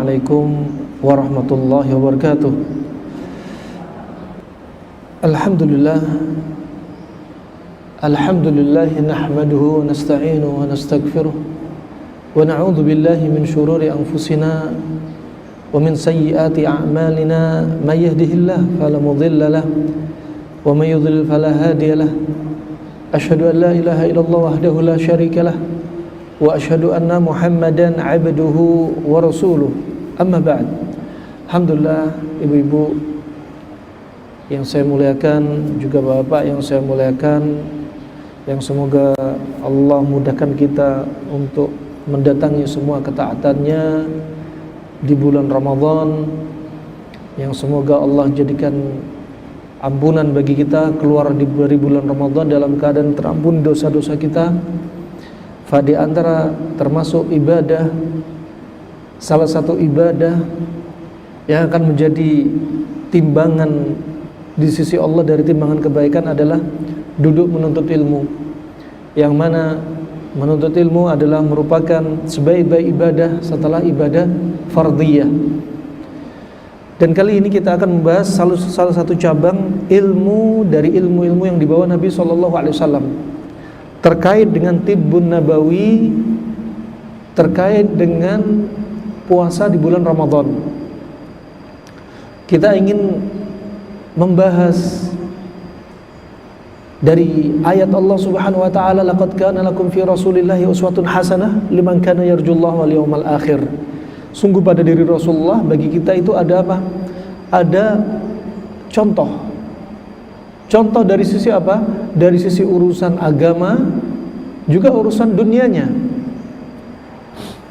Assalamualaikum warahmatullahi wabarakatuh. Alhamdulillah nahmaduhu wa nasta'inuhu wa nastaghfiruh wa na'udzu billahi min shururi anfusina wa min sayyiati a'malina, may yahdihillahu fala mudilla lahu wa may yudlil fala hadiya lahu. Asyhadu an la ilaha illallah wahdahu la syarika lahu wa asyhadu anna Muhammadan abduhu wa rasuluh. Amma ba'd. Alhamdulillah, ibu-ibu yang saya muliakan, juga bapak yang saya muliakan, yang semoga Allah mudahkan kita untuk mendatangi semua ketaatannya di bulan Ramadan, yang semoga Allah jadikan ampunan bagi kita keluar dari bulan Ramadan dalam keadaan terampun dosa-dosa kita. Di antara termasuk ibadah, salah satu ibadah yang akan menjadi timbangan di sisi Allah dari timbangan kebaikan adalah duduk menuntut ilmu, yang mana menuntut ilmu adalah merupakan sebaik-baik ibadah setelah ibadah fardhiyah. Dan kali ini kita akan membahas salah satu cabang ilmu dari ilmu-ilmu yang dibawa Nabi SAW terkait dengan tibbun nabawi, terkait dengan puasa di bulan Ramadan. Kita ingin membahas dari ayat Allah Subhanahu wa taala, laqad kana lakum fi rasulillahi uswatun hasanah liman kana yarjullaha wal yawmal akhir. Sungguh pada diri Rasulullah bagi kita itu ada apa? Ada contoh. Contoh dari sisi apa? Dari sisi urusan agama, juga urusan dunianya.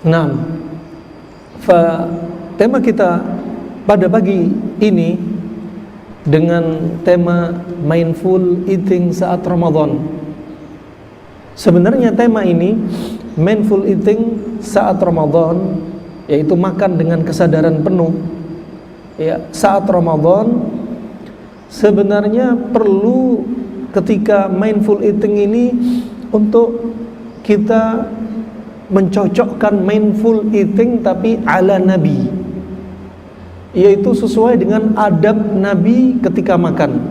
Nah, tema kita pada pagi ini dengan tema mindful eating saat Ramadan. Sebenarnya tema ini, mindful eating saat Ramadan, yaitu makan dengan kesadaran penuh ya, saat Ramadan, sebenarnya perlu ketika mindful eating ini untuk kita mencocokkan mindful eating tapi ala Nabi, yaitu sesuai dengan adab Nabi ketika makan.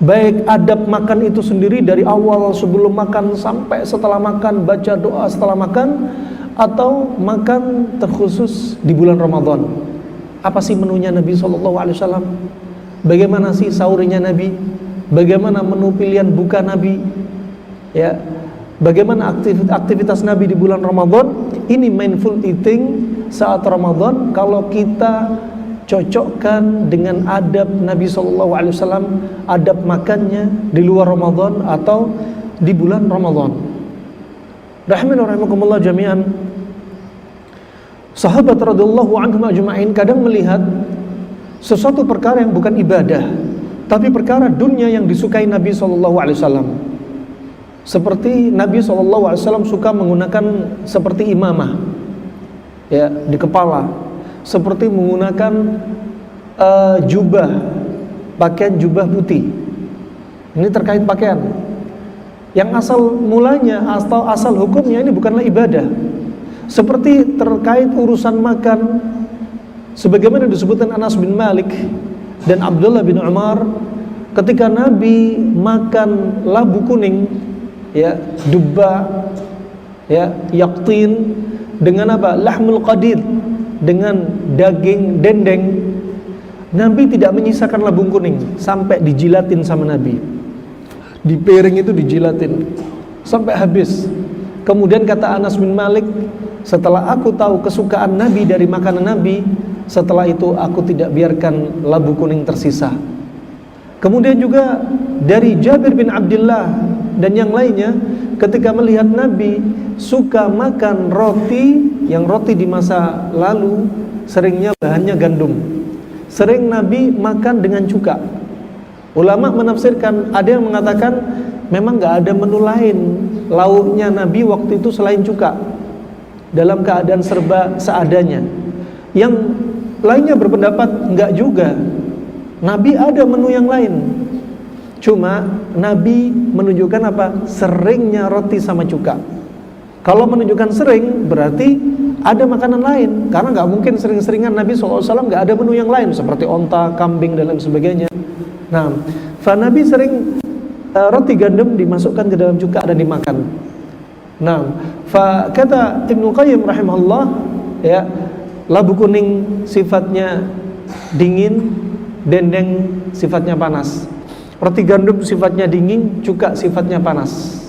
Baik adab makan itu sendiri dari awal sebelum makan sampai setelah makan, baca doa setelah makan, atau makan terkhusus di bulan Ramadan. Apa sih menunya Nabi SAW? Bagaimana sih sahurnya Nabi? Bagaimana menu pilihan buka Nabi? Ya, bagaimana aktivitas Nabi di bulan Ramadan? Ini mindful eating saat Ramadan kalau kita cocokkan dengan adab Nabi SAW, adab makannya di luar Ramadan atau di bulan Ramadan. Rahimani wa rahimakumullah jami'an. Sahabat radhiyallahu anhum ajma'in kadang melihat sesuatu perkara yang bukan ibadah, tapi perkara dunia yang disukai Nabi SAW. Seperti Nabi SAW suka menggunakan seperti imamah ya, di kepala, seperti menggunakan jubah, pakaian jubah putih. Ini terkait pakaian yang asal mulanya, asal hukumnya ini bukanlah ibadah. Seperti terkait urusan makan, sebagaimana disebutkan Anas bin Malik dan Abdullah bin Umar, ketika Nabi makan labu kuning ya, dubba ya, yaqtin, dengan apa? Lahmul qadid, dengan daging dendeng. Nabi tidak menyisakan labu kuning, sampai dijilatin sama Nabi. Di piring itu dijilatin sampai habis. Kemudian kata Anas bin Malik, setelah aku tahu kesukaan Nabi dari makanan Nabi, setelah itu aku tidak biarkan labu kuning tersisa. Kemudian juga dari Jabir bin Abdullah dan yang lainnya, ketika melihat Nabi suka makan roti, yang roti di masa lalu seringnya bahannya gandum, sering Nabi makan dengan cuka. Ulama menafsirkan, ada yang mengatakan memang gak ada menu lain lauknya Nabi waktu itu selain cuka, dalam keadaan serba seadanya. Yang lainnya berpendapat enggak juga, Nabi ada menu yang lain, cuma Nabi menunjukkan apa? Seringnya roti sama cuka. Kalau menunjukkan sering berarti ada makanan lain, karena nggak mungkin sering-seringan Nabi SAW nggak ada menu yang lain seperti onta, kambing dan lain sebagainya. Nah, Nabi sering roti gandum dimasukkan ke dalam cuka dan dimakan. Nah, kata Ibnu Qayyim rahimahullah, ya, labu kuning sifatnya dingin, dendeng sifatnya panas. Roti gandum sifatnya dingin, cuka sifatnya panas.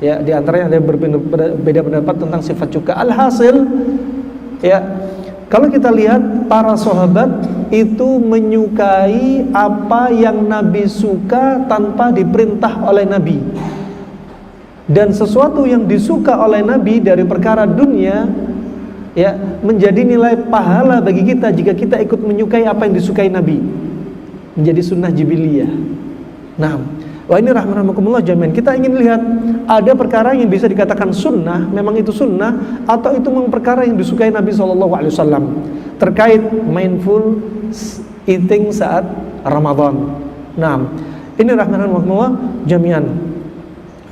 Ya, di antaranya ada berbeda pendapat tentang sifat cuka. Alhasil, ya, kalau kita lihat para sahabat itu menyukai apa yang Nabi suka tanpa diperintah oleh Nabi. Dan sesuatu yang disuka oleh Nabi dari perkara dunia, ya, menjadi nilai pahala bagi kita jika kita ikut menyukai apa yang disukai Nabi. Menjadi sunnah jibiliyah. Nah, wah, ini rahmatullah jami'an. Kita ingin lihat ada perkara yang bisa dikatakan sunnah, memang itu sunnah, atau itu memang perkara yang disukai Nabi SAW terkait mindful eating saat Ramadan. Nah, ini rahmatullah jami'an.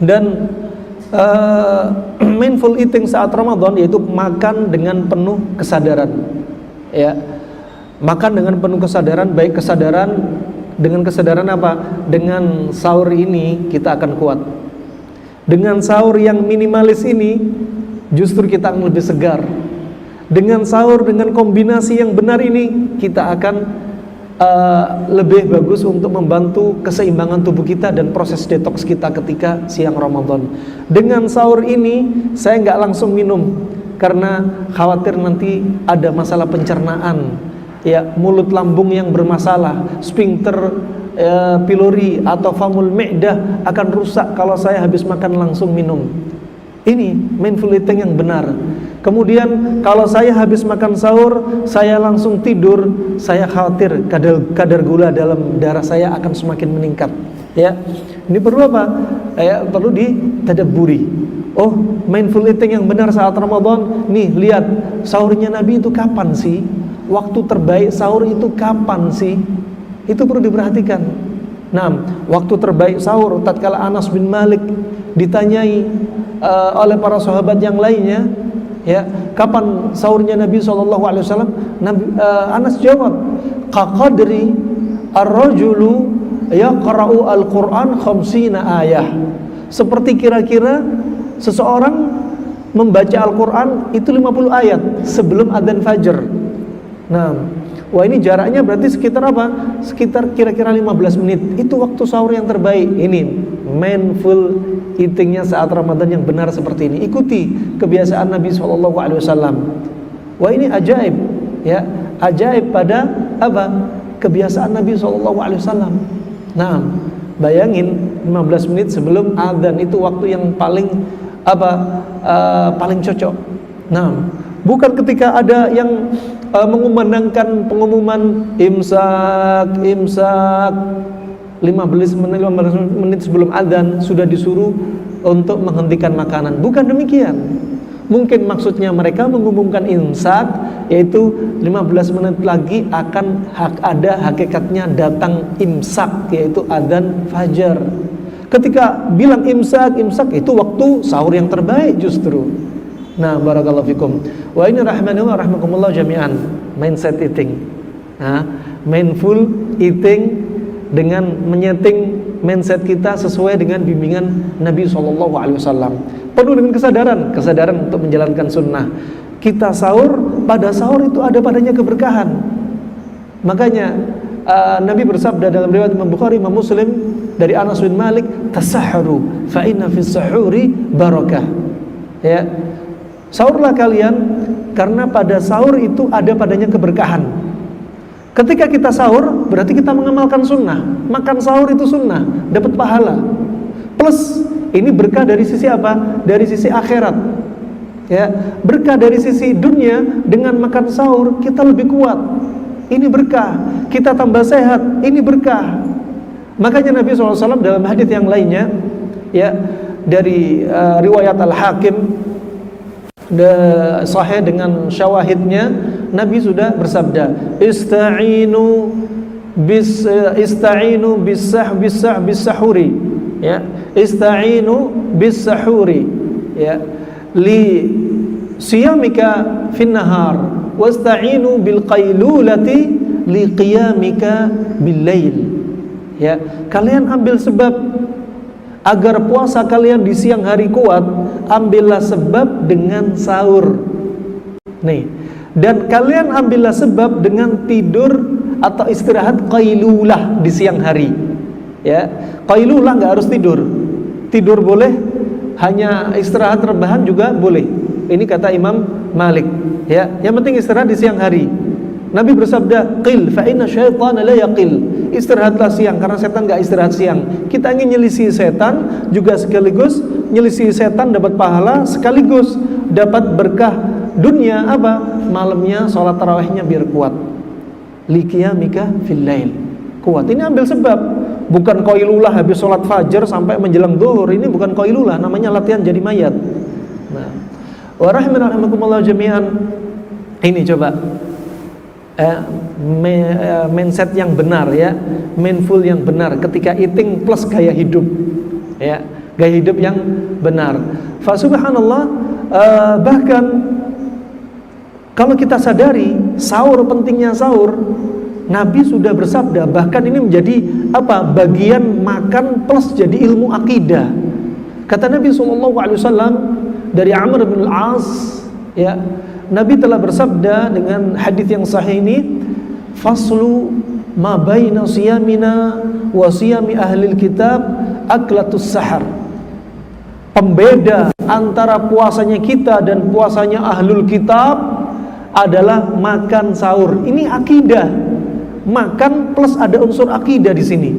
Dan mindful eating saat Ramadan yaitu makan dengan penuh kesadaran. Ya, makan dengan penuh kesadaran, baik kesadaran dengan kesadaran apa? Dengan sahur ini kita akan kuat. Dengan sahur yang minimalis ini justru kita akan lebih segar. Dengan sahur dengan kombinasi yang benar ini kita akan lebih bagus untuk membantu keseimbangan tubuh kita dan proses detox kita ketika siang Ramadan. Dengan sahur ini saya nggak langsung minum karena khawatir nanti ada masalah pencernaan, ya, mulut lambung yang bermasalah, sphincter pylori atau famul mi'dah akan rusak kalau saya habis makan langsung minum. Ini mindful eating yang benar. Kemudian kalau saya habis makan sahur, saya langsung tidur, saya khawatir kadar gula dalam darah saya akan semakin meningkat. Ya, ini perlu apa? Ya, perlu ditadabburi. Oh, mindful eating yang benar saat Ramadan. Nih, lihat sahurnya Nabi itu kapan sih? Waktu terbaik sahur itu kapan sih? Itu perlu diperhatikan. Nah, waktu terbaik sahur tatkala Anas bin Malik ditanyai oleh para sahabat yang lainnya, ya, kapan sahurnya Nabi SAW? Anas jawab, qaqadri ar-rajulu yaqra'u al-Qur'an 50 ayah. Seperti kira-kira seseorang membaca Al-Quran itu 50 ayat sebelum adzan fajar. Nah, wah, ini jaraknya berarti sekitar apa? Sekitar kira-kira 15 menit. Itu waktu sahur yang terbaik. Ini mindful eatingnya saat Ramadan yang benar seperti ini. Ikuti kebiasaan Nabi SAW. Wah, ini ajaib, ya, ajaib pada apa? Kebiasaan Nabi SAW. Nah, bayangin 15 menit sebelum adzan itu waktu yang paling apa? Paling cocok. Nah, bukan ketika ada yang mengumandangkan pengumuman imsak 15 menit sebelum adzan sudah disuruh untuk menghentikan makanan. Bukan demikian. Mungkin maksudnya mereka mengumumkan imsak, yaitu 15 menit lagi akan ada hakikatnya datang imsak, yaitu adzan fajar. Ketika bilang imsak itu waktu sahur yang terbaik justru. Nah, barakallahu fikum. Wa ini rahmatullah jami'an. Mindset eating. Nah, mindful eating dengan menyeting mindset kita sesuai dengan bimbingan Nabi SAW. Penuh dengan kesadaran untuk menjalankan sunnah. Kita sahur, pada sahur itu ada padanya keberkahan. Makanya Nabi bersabda dalam riwayat Imam Bukhari, Imam Muslim dari Anas bin Malik, tasahharu fa inna fis sahuri barakah. Ya, sahurlah kalian karena pada sahur itu ada padanya keberkahan. Ketika kita sahur berarti kita mengamalkan sunnah. Makan sahur itu sunnah, dapat pahala. Plus ini berkah dari sisi apa? Dari sisi akhirat. Ya, berkah dari sisi dunia, dengan makan sahur kita lebih kuat. Ini berkah. Kita tambah sehat. Ini berkah. Makanya Nabi SAW dalam hadis yang lainnya, ya, dari riwayat Al-Hakim sahih dengan syawahidnya, Nabi sudah bersabda, ista'inu bis sahuri, ya, ista'inu bis sahuri, ya, li siyamika fin nahar wasta'inu bil qailulati li qiyamika bil lail. Ya, kalian ambil sebab agar puasa kalian di siang hari kuat, ambillah sebab dengan sahur. Nih, dan kalian ambillah sebab dengan tidur atau istirahat qailulah di siang hari. Ya, qailulah nggak harus tidur. Tidur boleh, hanya istirahat rebahan juga boleh. Ini kata Imam Malik. Ya, yang penting istirahat di siang hari. Nabi bersabda, qil fa inna syaitana la yaqil. Istirahatlah siang karena setan enggak istirahat siang. Kita ingin nyelisih setan juga sekaligus nyelisih setan dapat pahala, sekaligus dapat berkah dunia apa? Malamnya salat tarawihnya biar kuat. Liqiyamika fil lail. Kuat. Ini ambil sebab. Bukan qailulah habis salat fajar sampai menjelang zuhur. Ini bukan qailulah, namanya latihan jadi mayat. Nah, wa rahimakumullah jami'an. Ini coba mindset yang benar ya, mindful yang benar ketika eating plus gaya hidup ya, gaya hidup yang benar. Fa subhanallah, bahkan kalau kita sadari sahur, pentingnya sahur, Nabi sudah bersabda, bahkan ini menjadi apa? Bagian makan plus jadi ilmu akidah. Kata Nabi SAW dari Amr bin Al-As ya, Nabi telah bersabda dengan hadis yang sahih ini, faslu ma baina siyamina wa siyami ahlil kitab aklatus sahar. Pembeda antara puasanya kita dan puasanya ahlul kitab adalah makan sahur. Ini akidah. Makan plus ada unsur akidah di sini.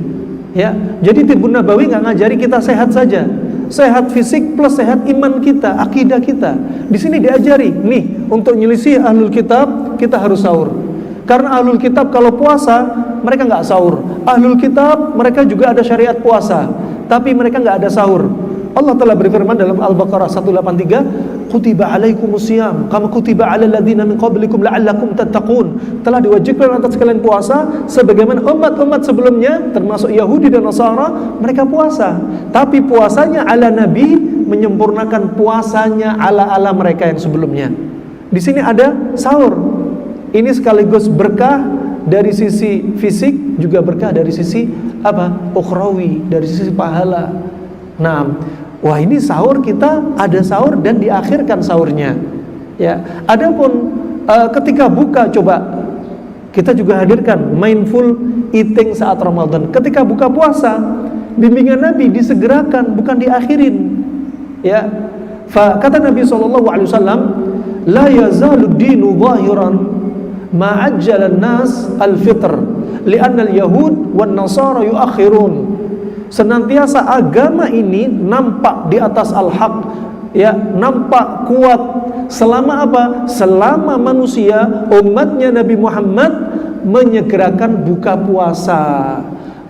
Ya, jadi Tibbun Nabawi nggak ngajari kita sehat saja. Sehat fisik plus sehat iman kita, akidah kita. Di sini diajari, nih, untuk nyelisih ahlul kitab kita harus sahur. Karena ahlul kitab kalau puasa mereka nggak sahur. Ahlul kitab mereka juga ada syariat puasa, tapi mereka nggak ada sahur. Allah telah berfirman dalam Al-Baqarah 183, kutiba alaikumusiyam kama kutiba alal ladzina min qablikum la'allakum tattaqun. Telah diwajibkan atas kalian puasa sebagaimana umat-umat sebelumnya termasuk Yahudi dan Nasara mereka puasa. Tapi puasanya ala Nabi menyempurnakan puasanya ala mereka yang sebelumnya. Di sini ada sahur. Ini sekaligus berkah dari sisi fisik, juga berkah dari sisi apa? Ukhrawi, dari sisi pahala. Nah, wah ini sahur, kita ada sahur dan diakhirkan sahurnya. Ya, adapun ketika buka, coba kita juga hadirkan mindful eating saat Ramadan. Ketika buka puasa, bimbingan Nabi disegerakan, bukan diakhirin. Ya, kata Nabi SAW, la yazalu dinu zahiran ma'ajjalan nas al-fitr li'anna al-yahud wan nasara yuakhirun. Senantiasa agama ini nampak di atas al-haq, ya, nampak kuat selama apa? Selama manusia, umatnya Nabi Muhammad menyegerakan buka puasa.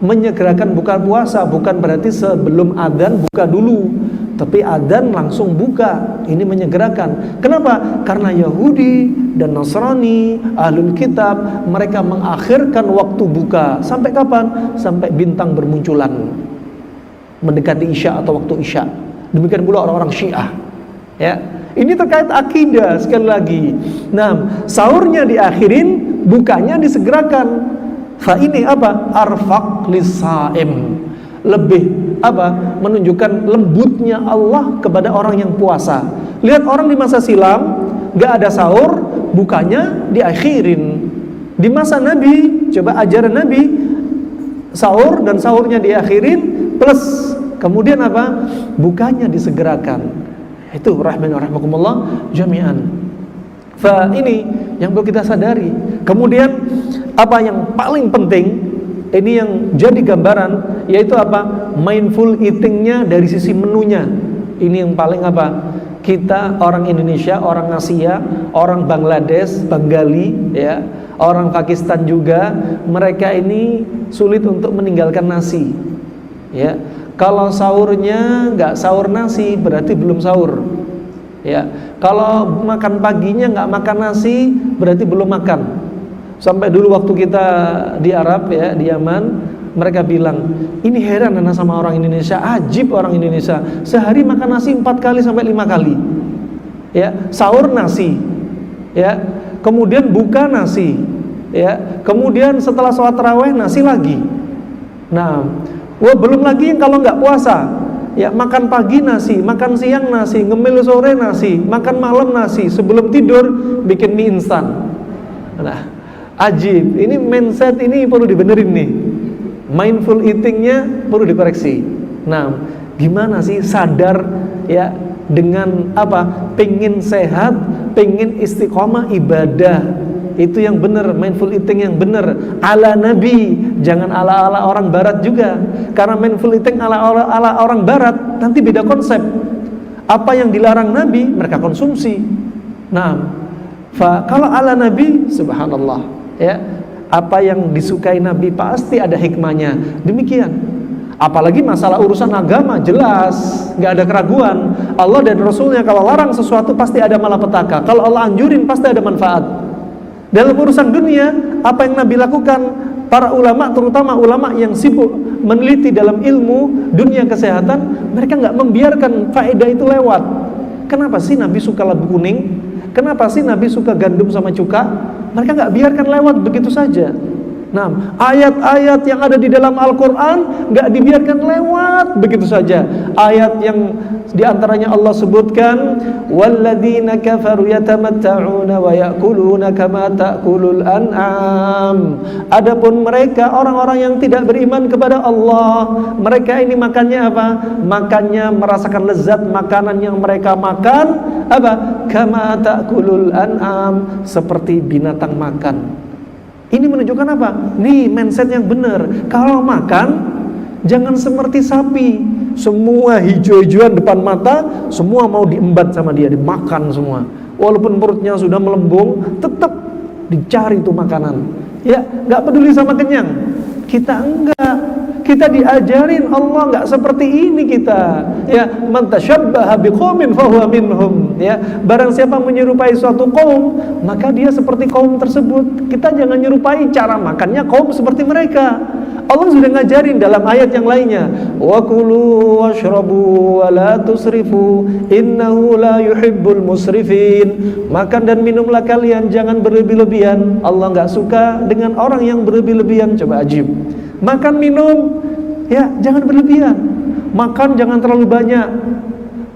Menyegerakan buka puasa bukan berarti sebelum adzan buka dulu, tapi adzan langsung buka. Ini menyegerakan. Kenapa? Karena Yahudi dan Nasrani, ahlul kitab, mereka mengakhirkan waktu buka. Sampai kapan? Sampai bintang bermunculan, mendekati Isya atau waktu Isya. Demikian pula orang-orang Syiah. Ya, ini terkait akidah sekali lagi. Nah, sahurnya diakhirin, bukanya disegerakan. Fa ini apa? Arfaq lisaim. Lebih apa? Menunjukkan lembutnya Allah kepada orang yang puasa. Lihat orang di masa silam gak ada sahur, bukanya diakhirin. Di masa Nabi, coba ajaran Nabi, sahur dan sahurnya diakhirin plus kemudian apa? Bukanya disegerakan. Itu rahimakumullah jami'an. Fa ini yang perlu kita sadari. Kemudian apa yang paling penting, ini yang jadi gambaran, yaitu apa? Mindful eatingnya dari sisi menunya. Ini yang paling apa? Kita orang Indonesia, orang Asia, orang Bangladesh, Bengali, ya, orang Pakistan juga, mereka ini sulit untuk meninggalkan nasi. Ya, kalau sahurnya nggak sahur nasi, berarti belum sahur. Ya, kalau makan paginya nggak makan nasi, berarti belum makan. Sampai dulu waktu kita di Arab, ya, di Yaman, mereka bilang, ini heran anak sama orang Indonesia, ajib orang Indonesia, sehari makan nasi 4 kali sampai 5 kali. ya, sahur nasi, ya, kemudian buka nasi, ya, kemudian setelah sholat tarawih nasi lagi. Nah, belum lagi kalau nggak puasa, ya, makan pagi nasi, makan siang nasi, ngemil sore nasi, makan malam nasi, sebelum tidur bikin mie instan. Nah, ajib. Ini mindset ini perlu dibenerin nih. Mindful eatingnya perlu dikoreksi. Nah, gimana sih sadar ya dengan apa? Pengen sehat, pengen istiqomah ibadah. Itu yang benar, mindful eating yang benar ala Nabi, jangan ala orang barat juga. Karena mindful eating ala orang barat nanti beda konsep. Apa yang dilarang Nabi mereka konsumsi. Nah, kalau ala Nabi, subhanallah, ya, apa yang disukai Nabi pasti ada hikmahnya. Demikian. Apalagi masalah urusan agama jelas, nggak ada keraguan. Allah dan Rasulnya kalau larang sesuatu pasti ada malapetaka. Kalau Allah anjurin pasti ada manfaat. Dalam urusan dunia, apa yang Nabi lakukan, para ulama, terutama ulama yang sibuk meneliti dalam ilmu dunia kesehatan, mereka nggak membiarkan faedah itu lewat. Kenapa sih Nabi suka labu kuning? Kenapa sih Nabi suka gandum sama cuka? Mereka nggak biarkan lewat begitu saja. Nah, ayat-ayat yang ada di dalam Al-Quran nggak dibiarkan lewat begitu saja. Ayat yang diantaranya Allah sebutkan, walladzina kafaru yatamatta'una wa ya'kuluna kama ta'kulul an'am. Adapun mereka orang-orang yang tidak beriman kepada Allah, mereka ini makannya apa? Makannya merasakan lezat makanan yang mereka makan apa? Kama ta'kulul an'am, seperti binatang makan. Ini menunjukkan apa? Nih mindset yang benar. Kalau makan jangan seperti sapi, semua hijau-hijauan depan mata, semua mau diembat sama dia, dimakan semua. Walaupun perutnya sudah melembung, tetap dicari itu makanan. Ya, nggak peduli sama kenyang. Kita enggak. Kita diajarin Allah nggak seperti ini kita. Ya, man tashabbaha biqaumin fahuwa minhum. Ya, barang siapa menyerupai suatu kaum, maka dia seperti kaum tersebut. Kita jangan menyerupai cara makannya kaum seperti mereka. Allah sudah ngajarin dalam ayat yang lainnya, wa kulu washrabu wa la tusrifu innahu la yuhibbul musrifin. Makan dan minumlah kalian, jangan berlebih-lebihan. Allah nggak suka dengan orang yang berlebih-lebihan. Coba ajib. Makan minum ya jangan berlebihan. Makan jangan terlalu banyak.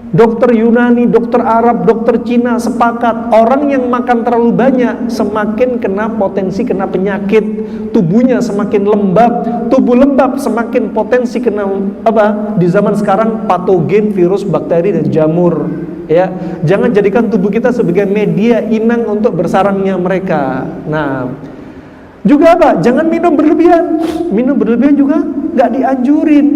Dokter Yunani, dokter Arab, dokter Cina sepakat, orang yang makan terlalu banyak semakin kena potensi kena penyakit, tubuhnya semakin lembab. Tubuh lembab semakin potensi kena apa? Di zaman sekarang patogen, virus, bakteri dan jamur. Ya, jangan jadikan tubuh kita sebagai media inang untuk bersarangnya mereka. Nah, juga apa? Jangan minum berlebihan. Minum berlebihan juga nggak dianjurin.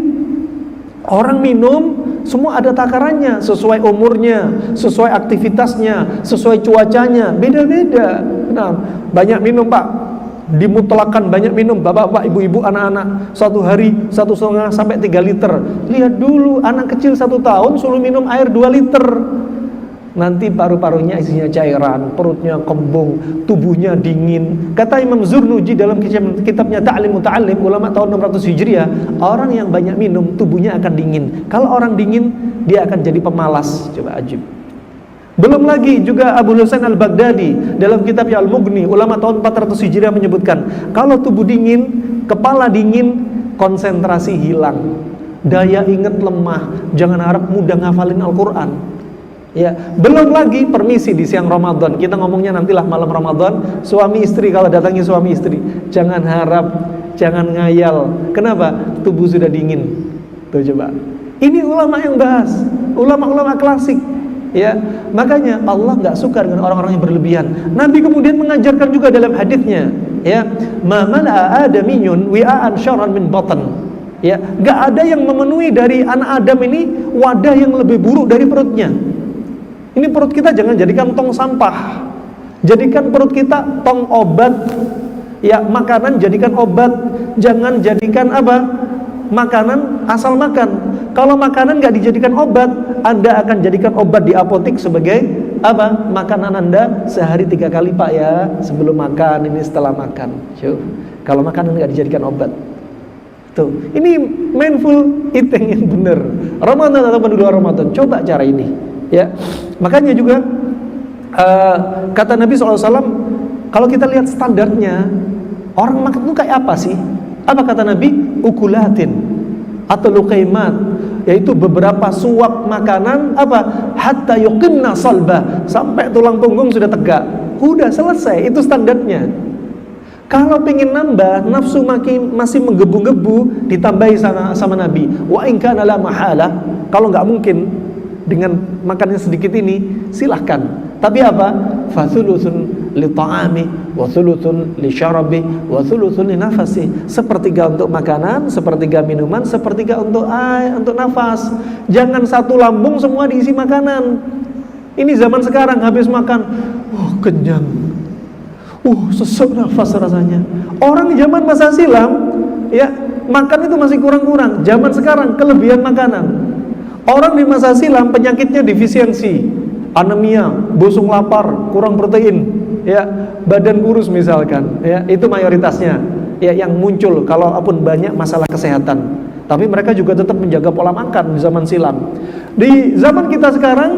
Orang minum semua ada takarannya, sesuai umurnya, sesuai aktivitasnya, sesuai cuacanya, beda-beda. Nah, banyak minum Pak, dimutlakan banyak minum, bapak-bapak, ibu-ibu, anak-anak, satu hari 1,5 sampai 3 liter. Lihat dulu anak kecil 1 tahun suruh minum air 2 liter. Nanti paru-parunya isinya cairan, perutnya kembung, tubuhnya dingin. Kata Imam Zurnuji dalam kitabnya Ta'lim Muta'allim, ulama tahun 600 Hijriah, orang yang banyak minum tubuhnya akan dingin. Kalau orang dingin, dia akan jadi pemalas. Coba ajib. Belum lagi juga Abu Husain Al-Baghdadi dalam kitabnya Al-Mughni, ulama tahun 400 Hijriah menyebutkan, kalau tubuh dingin, kepala dingin, konsentrasi hilang, daya ingat lemah, jangan harap mudah ngafalin Al-Quran. Ya, belum lagi permisi di siang Ramadan. Kita ngomongnya nantilah malam Ramadan. Suami istri, kalau datangi suami istri, jangan harap, jangan ngayal. Kenapa? Tubuh sudah dingin. Tuh coba. Ini ulama yang bahas, ulama-ulama klasik. Ya, makanya Allah nggak suka dengan orang-orang yang berlebihan. Nabi kemudian mengajarkan juga dalam hadisnya, ya, ma mala'a adamiyun wi'an syarran min batan. Ya, nggak ada yang memenuhi dari anak Adam ini wadah yang lebih buruk dari perutnya. Ini perut kita jangan jadikan tong sampah. Jadikan perut kita tong obat. Ya, makanan jadikan obat. Jangan jadikan apa? Makanan asal makan. Kalau makanan nggak dijadikan obat, Anda akan jadikan obat di apotek sebagai apa? Makanan Anda sehari 3 kali Pak ya. Sebelum makan, ini setelah makan. Kalau makanan nggak dijadikan obat. Tuh, ini mindful eating yang benar. Ramadan ataupun di luar Ramadan, coba cara ini. Ya, makanya juga Kata Nabi SAW, kalau kita lihat standarnya, orang makan itu kayak apa sih? Apa kata Nabi? Ukulatin atau luqaimat, yaitu beberapa suap makanan, apa? Hatta yuqimna salba, sampai tulang punggung sudah tegak. Udah selesai, itu standarnya. Kalau pengen nambah, nafsu masih menggebu-gebu, ditambahi sama Nabi. Wa in kana la mahala, kalau nggak mungkin dengan makannya sedikit ini, silahkan. Tapi apa? Fathuluthun li ta'ami wa thuluthun li syarabi wa thuluthun li nafasi. Sepertiga untuk makanan, sepertiga minuman, sepertiga untuk air, untuk nafas. Jangan satu lambung semua diisi makanan. Ini zaman sekarang habis makan, kenyang. Sesak nafas rasanya. Orang zaman masa silam, ya, makan itu masih kurang-kurang. Zaman sekarang kelebihan makanan. Orang di masa silam penyakitnya defisiensi, anemia, bosong lapar, kurang protein, ya, badan kurus misalkan, ya, itu mayoritasnya, ya, yang muncul kalaupun banyak masalah kesehatan. Tapi mereka juga tetap menjaga pola makan di zaman silam. Di zaman kita sekarang,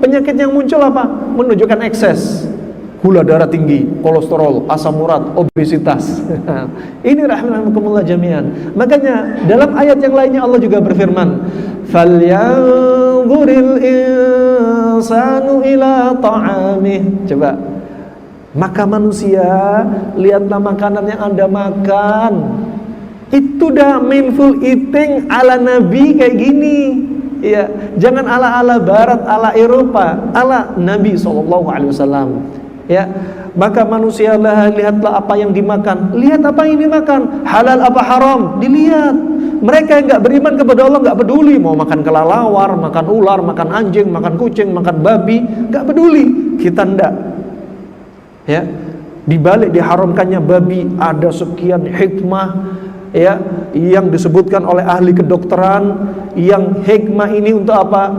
penyakit yang muncul apa? Menunjukkan ekses, gula darah tinggi, kolesterol, asam urat, obesitas. Ini rahimahumullah jami'an. Makanya dalam ayat yang lainnya Allah juga berfirman, "Falyanzuril insanu ila ta'amih." Coba, maka manusia, lihatlah makanan yang Anda makan. Itu dah mindful eating ala Nabi kayak gini. Ya, jangan ala-ala barat, ala Eropa, ala Nabi SAW. Ya, maka manusia lihatlah apa yang dimakan. Lihat apa yang dimakan, halal apa haram, dilihat. Mereka yang nggak beriman kepada Allah nggak peduli mau makan kelelawar, makan ular, makan anjing, makan kucing, makan babi, nggak peduli. Kita ndak. Ya, dibalik diharamkannya babi ada sekian hikmah, ya, yang disebutkan oleh ahli kedokteran. Yang hikmah ini untuk apa?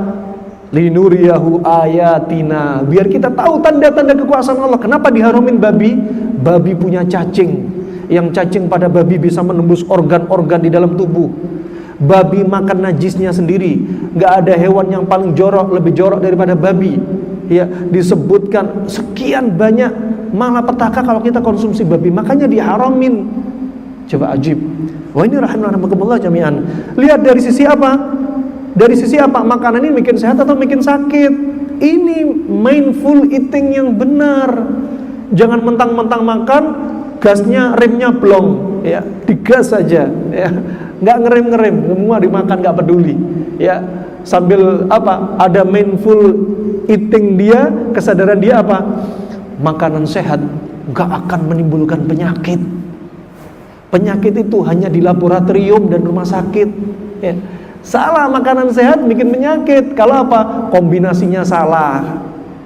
Linuriyahu ayatina, biar kita tahu tanda-tanda kekuasaan Allah. Kenapa diharamin babi? Babi punya cacing, yang cacing pada babi bisa menembus organ-organ di dalam tubuh. Babi makan najisnya sendiri. Nggak ada hewan yang paling jorok, lebih jorok daripada babi. Ya, disebutkan sekian banyak malapetaka kalau kita konsumsi babi, makanya diharamin. Coba ajib. Wah, ini rahimahumullah jami'an. Lihat dari sisi apa? Dari sisi apa? Makanan ini bikin sehat atau bikin sakit? Ini mindful eating yang benar. Jangan mentang-mentang makan, gasnya, remnya blong, ya, digas saja, ya, nggak ngerem-ngerem, semua dimakan, nggak peduli, ya. Sambil apa? Ada mindful eating dia, kesadaran dia apa? Makanan sehat nggak akan menimbulkan penyakit. Penyakit itu hanya di laboratorium dan rumah sakit, ya. Salah makanan sehat bikin penyakit. Kalau apa? Kombinasinya salah.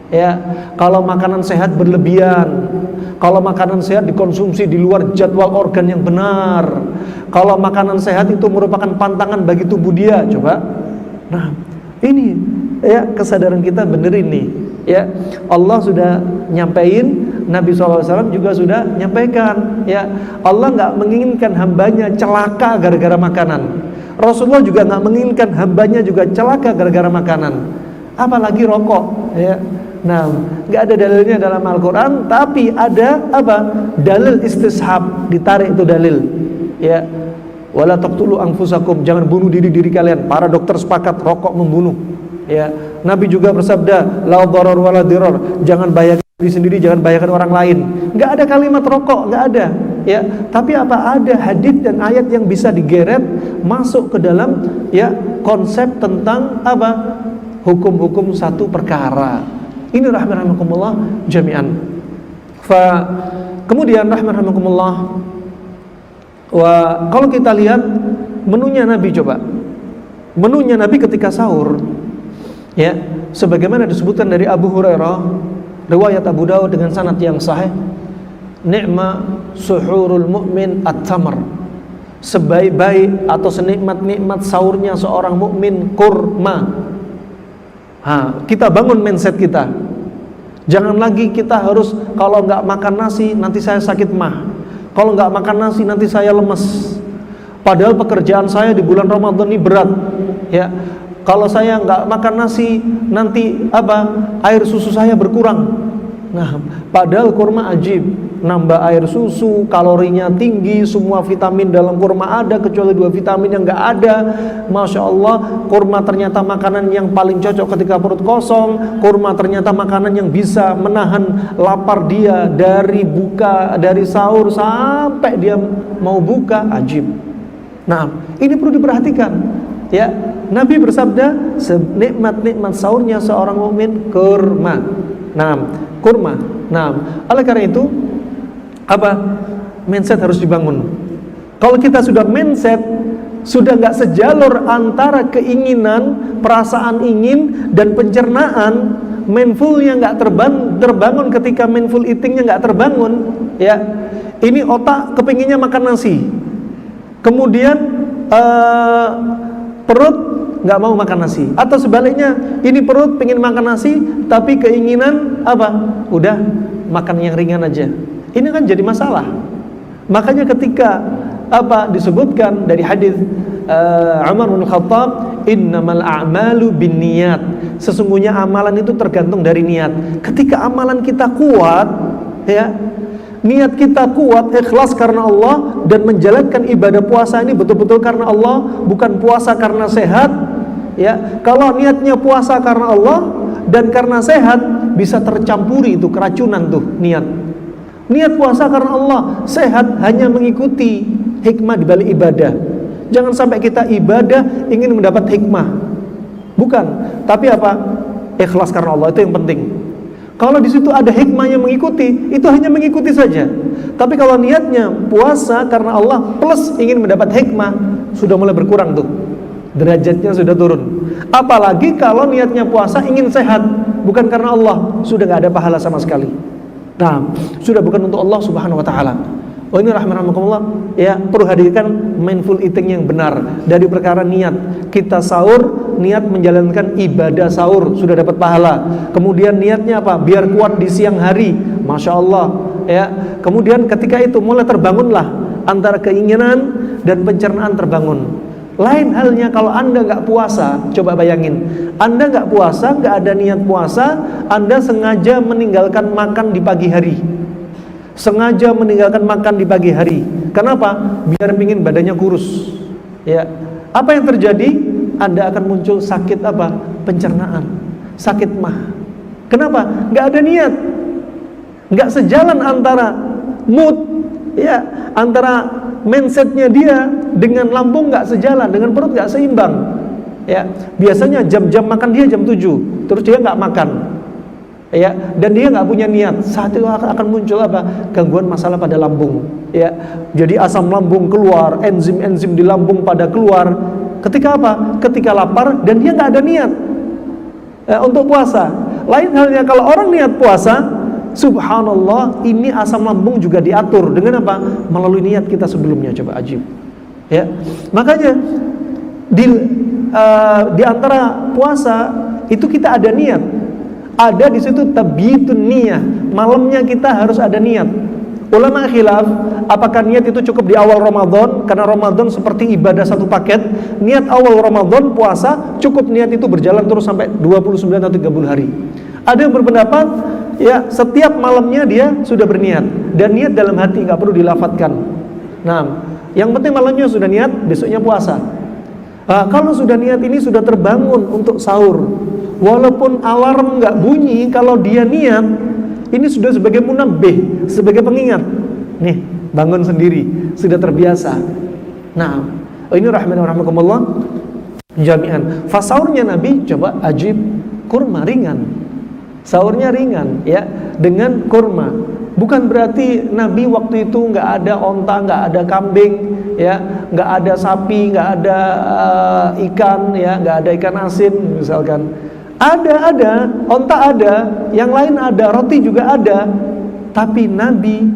Ya, kalau makanan sehat berlebihan, kalau makanan sehat dikonsumsi di luar jadwal organ yang benar, kalau makanan sehat itu merupakan pantangan bagi tubuh dia, coba. Nah, ini ya kesadaran kita bener ini. Ya, Allah sudah nyampein, Nabi SAW juga sudah nyampaikan. Ya, Allah nggak menginginkan hambanya celaka gara-gara makanan. Rasulullah juga nggak menginginkan hambanya juga celaka gara-gara makanan, apalagi rokok. Ya, nah, nggak ada dalilnya dalam Al-Quran, tapi ada apa? Dalil istishab, ditarik itu dalil. Ya, wala taqtulu anfusakum, jangan bunuh diri kalian. Para dokter sepakat rokok membunuh. Ya, Nabi juga bersabda, la dharar wala dirar, jangan bahayakan diri sendiri, jangan bahayakan orang lain. Nggak ada kalimat rokok, nggak ada. Ya, tapi apa? Ada hadis dan ayat yang bisa digeret masuk ke dalam, ya, konsep tentang apa? Hukum-hukum satu perkara. Ini rahimahumullah jami'an. Kemudian rahimahumullah, kalau kita lihat menunya Nabi, coba. Menunya Nabi ketika sahur, ya, sebagaimana disebutkan dari Abu Hurairah, riwayat Abu Dawud dengan sanad yang sahih, ni'ma suhurul mu'min at-tamr, sebaik-baik atau senikmat-nikmat sahurnya seorang mukmin kurma. Kita bangun mindset kita. Jangan lagi kita harus, kalau nggak makan nasi nanti saya sakit mah, kalau nggak makan nasi nanti saya lemes. Padahal pekerjaan saya di bulan Ramadan ini berat, ya. Kalau saya nggak makan nasi nanti apa? Air susu saya berkurang. Nah, padahal kurma ajib, nambah air susu, kalorinya tinggi, semua vitamin dalam kurma ada kecuali 2 vitamin yang nggak ada. Masya Allah, kurma ternyata makanan yang paling cocok ketika perut kosong. Kurma ternyata makanan yang bisa menahan lapar dia dari sahur sampai dia mau buka, ajib. Nah, ini perlu diperhatikan. Ya, Nabi bersabda, senikmat-nikmat sahurnya seorang mukmin kurma. Nah, kurma. Nah, oleh karena itu apa? Mindset harus dibangun. Kalau kita sudah mindset sudah nggak sejalur antara keinginan, perasaan ingin dan pencernaan, mindfulnya nggak terbangun ketika mindful eatingnya nggak terbangun, ya. Ini otak kepinginnya makan nasi, kemudian perut nggak mau makan nasi, atau sebaliknya, ini perut pengen makan nasi tapi keinginan apa? Udah makan yang ringan aja. Ini kan jadi masalah. Makanya ketika disebutkan dari hadis Umar bin Khattab, innamal a'malu binniyat, sesungguhnya amalan itu tergantung dari niat. Ketika amalan kita kuat, ya, niat kita kuat, ikhlas karena Allah, dan menjalankan ibadah puasa ini betul-betul karena Allah, bukan puasa karena sehat, ya. Kalau niatnya puasa karena Allah dan karena sehat, bisa tercampuri itu keracunan tuh niat. Niat puasa karena Allah, sehat hanya mengikuti hikmah di balik ibadah. Jangan sampai kita ibadah ingin mendapat hikmah, bukan. Tapi apa? Ikhlas karena Allah, itu yang penting. Kalau di situ ada hikmahnya mengikuti, itu hanya mengikuti saja. Tapi kalau niatnya puasa karena Allah plus ingin mendapat hikmah, sudah mulai berkurang tuh, derajatnya sudah turun. Apalagi kalau niatnya puasa ingin sehat, bukan karena Allah, sudah nggak ada pahala sama sekali. Nah, sudah bukan untuk Allah Subhanahu Wa Taala. Oh, ini rahmatullah, ya, perlu hadirkan mindful eating yang benar dari perkara niat. Kita sahur, niat menjalankan ibadah sahur, sudah dapat pahala. Kemudian niatnya apa? Biar kuat di siang hari, masya Allah, ya. Kemudian ketika itu mulai terbangunlah antara keinginan dan pencernaan terbangun. Lain halnya kalau Anda nggak puasa, coba bayangin, Anda nggak puasa, nggak ada niat puasa, Anda sengaja meninggalkan makan di pagi hari. Sengaja meninggalkan makan di pagi hari. Kenapa? Biar pingin badannya kurus. Ya. Apa yang terjadi? Anda akan muncul sakit apa? Pencernaan, sakit mah. Kenapa? Nggak ada niat. Nggak sejalan antara mood, ya, antara mindsetnya dia dengan lambung nggak sejalan, dengan perut nggak seimbang. Ya, biasanya jam-jam makan dia jam 7, terus dia nggak makan. Ya, dan dia nggak punya niat, saat itu akan muncul apa? Gangguan masalah pada lambung, ya. Jadi asam lambung keluar, enzim-enzim di lambung pada keluar. Ketika apa? Ketika lapar dan dia nggak ada niat untuk puasa. Lain halnya kalau orang niat puasa, subhanallah, ini asam lambung juga diatur dengan apa? Melalui niat kita sebelumnya. Coba ajib, ya. Makanya di antara puasa itu kita ada niat. Ada di situ tabyitun niyah, malamnya kita harus ada niat. Ulama khilaf, apakah niat itu cukup di awal Ramadan? Karena Ramadan seperti ibadah satu paket. Niat awal Ramadan puasa, cukup niat itu berjalan terus sampai 29 atau 30 hari. Ada yang berpendapat, ya, setiap malamnya dia sudah berniat, dan niat dalam hati, nggak perlu dilafatkan. Nah, yang penting malamnya sudah niat, besoknya puasa. Kalau sudah niat ini sudah terbangun untuk sahur, walaupun alarm nggak bunyi, kalau dia niat, ini sudah sebagai munabbih, sebagai pengingat. Nih, bangun sendiri, sudah terbiasa. Nah, ini rahmatullah jami'an. Sahurnya Nabi, coba ajib, kurma ringan. Sahurnya ringan, ya, dengan kurma. Bukan berarti Nabi waktu itu nggak ada onta, nggak ada kambing, ya, nggak ada sapi, nggak ada ikan, ya, nggak ada ikan asin misalkan. Ada, onta ada, yang lain ada, roti juga ada. Tapi Nabi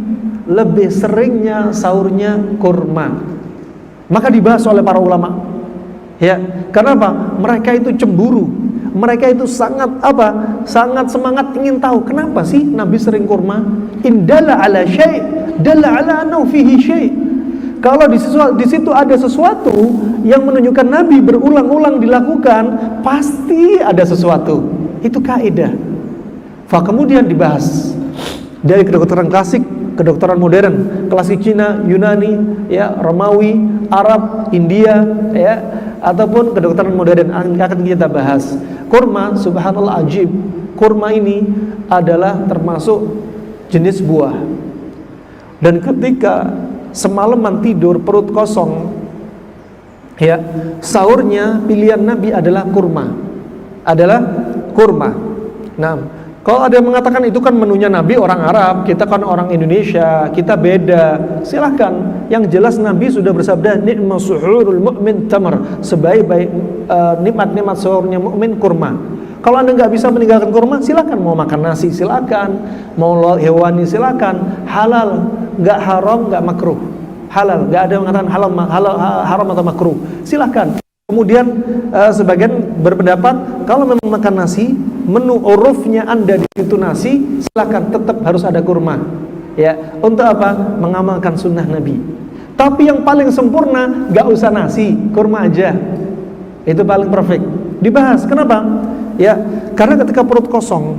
lebih seringnya sahurnya kurma. Maka dibahas oleh para ulama, ya, karena apa? Mereka itu cemburu. Mereka itu sangat sangat semangat ingin tahu kenapa sih Nabi sering kurma. Indalla ala syai', dalla ala annahu fihi syai'. Kalau di situ ada sesuatu yang menunjukkan Nabi berulang-ulang dilakukan, pasti ada sesuatu. Itu kaidah. Kemudian dibahas dari kedokteran klasik, kedokteran modern, klasik Cina, Yunani, ya, Romawi, Arab, India, ya, ataupun kedokteran modern akan kita bahas. Kurma, subhanallah ajib, kurma ini adalah termasuk jenis buah. Dan ketika semalaman tidur perut kosong, ya, sahurnya pilihan Nabi adalah kurma. Nah, kalau ada yang mengatakan itu kan menunya Nabi orang Arab, kita kan orang Indonesia, kita beda. Silahkan. Yang jelas Nabi sudah bersabda, ni'ma suhurul mu'min tamar, sebaik-baik nikmat-nikmat sahurnya mukmin kurma. Kalau Anda nggak bisa meninggalkan kurma, silahkan. Mau makan nasi silahkan, mau hewani silahkan. Halal, nggak haram, nggak makruh. Halal, nggak ada yang mengatakan haram atau makruh. Silahkan. Kemudian sebagian berpendapat kalau memang makan nasi, menu urufnya Anda di situ nasi, silakan, tetap harus ada kurma. Ya, untuk apa? Mengamalkan sunnah Nabi. Tapi yang paling sempurna nggak usah nasi, kurma aja. Itu paling perfect. Dibahas. Kenapa? Ya, karena ketika perut kosong,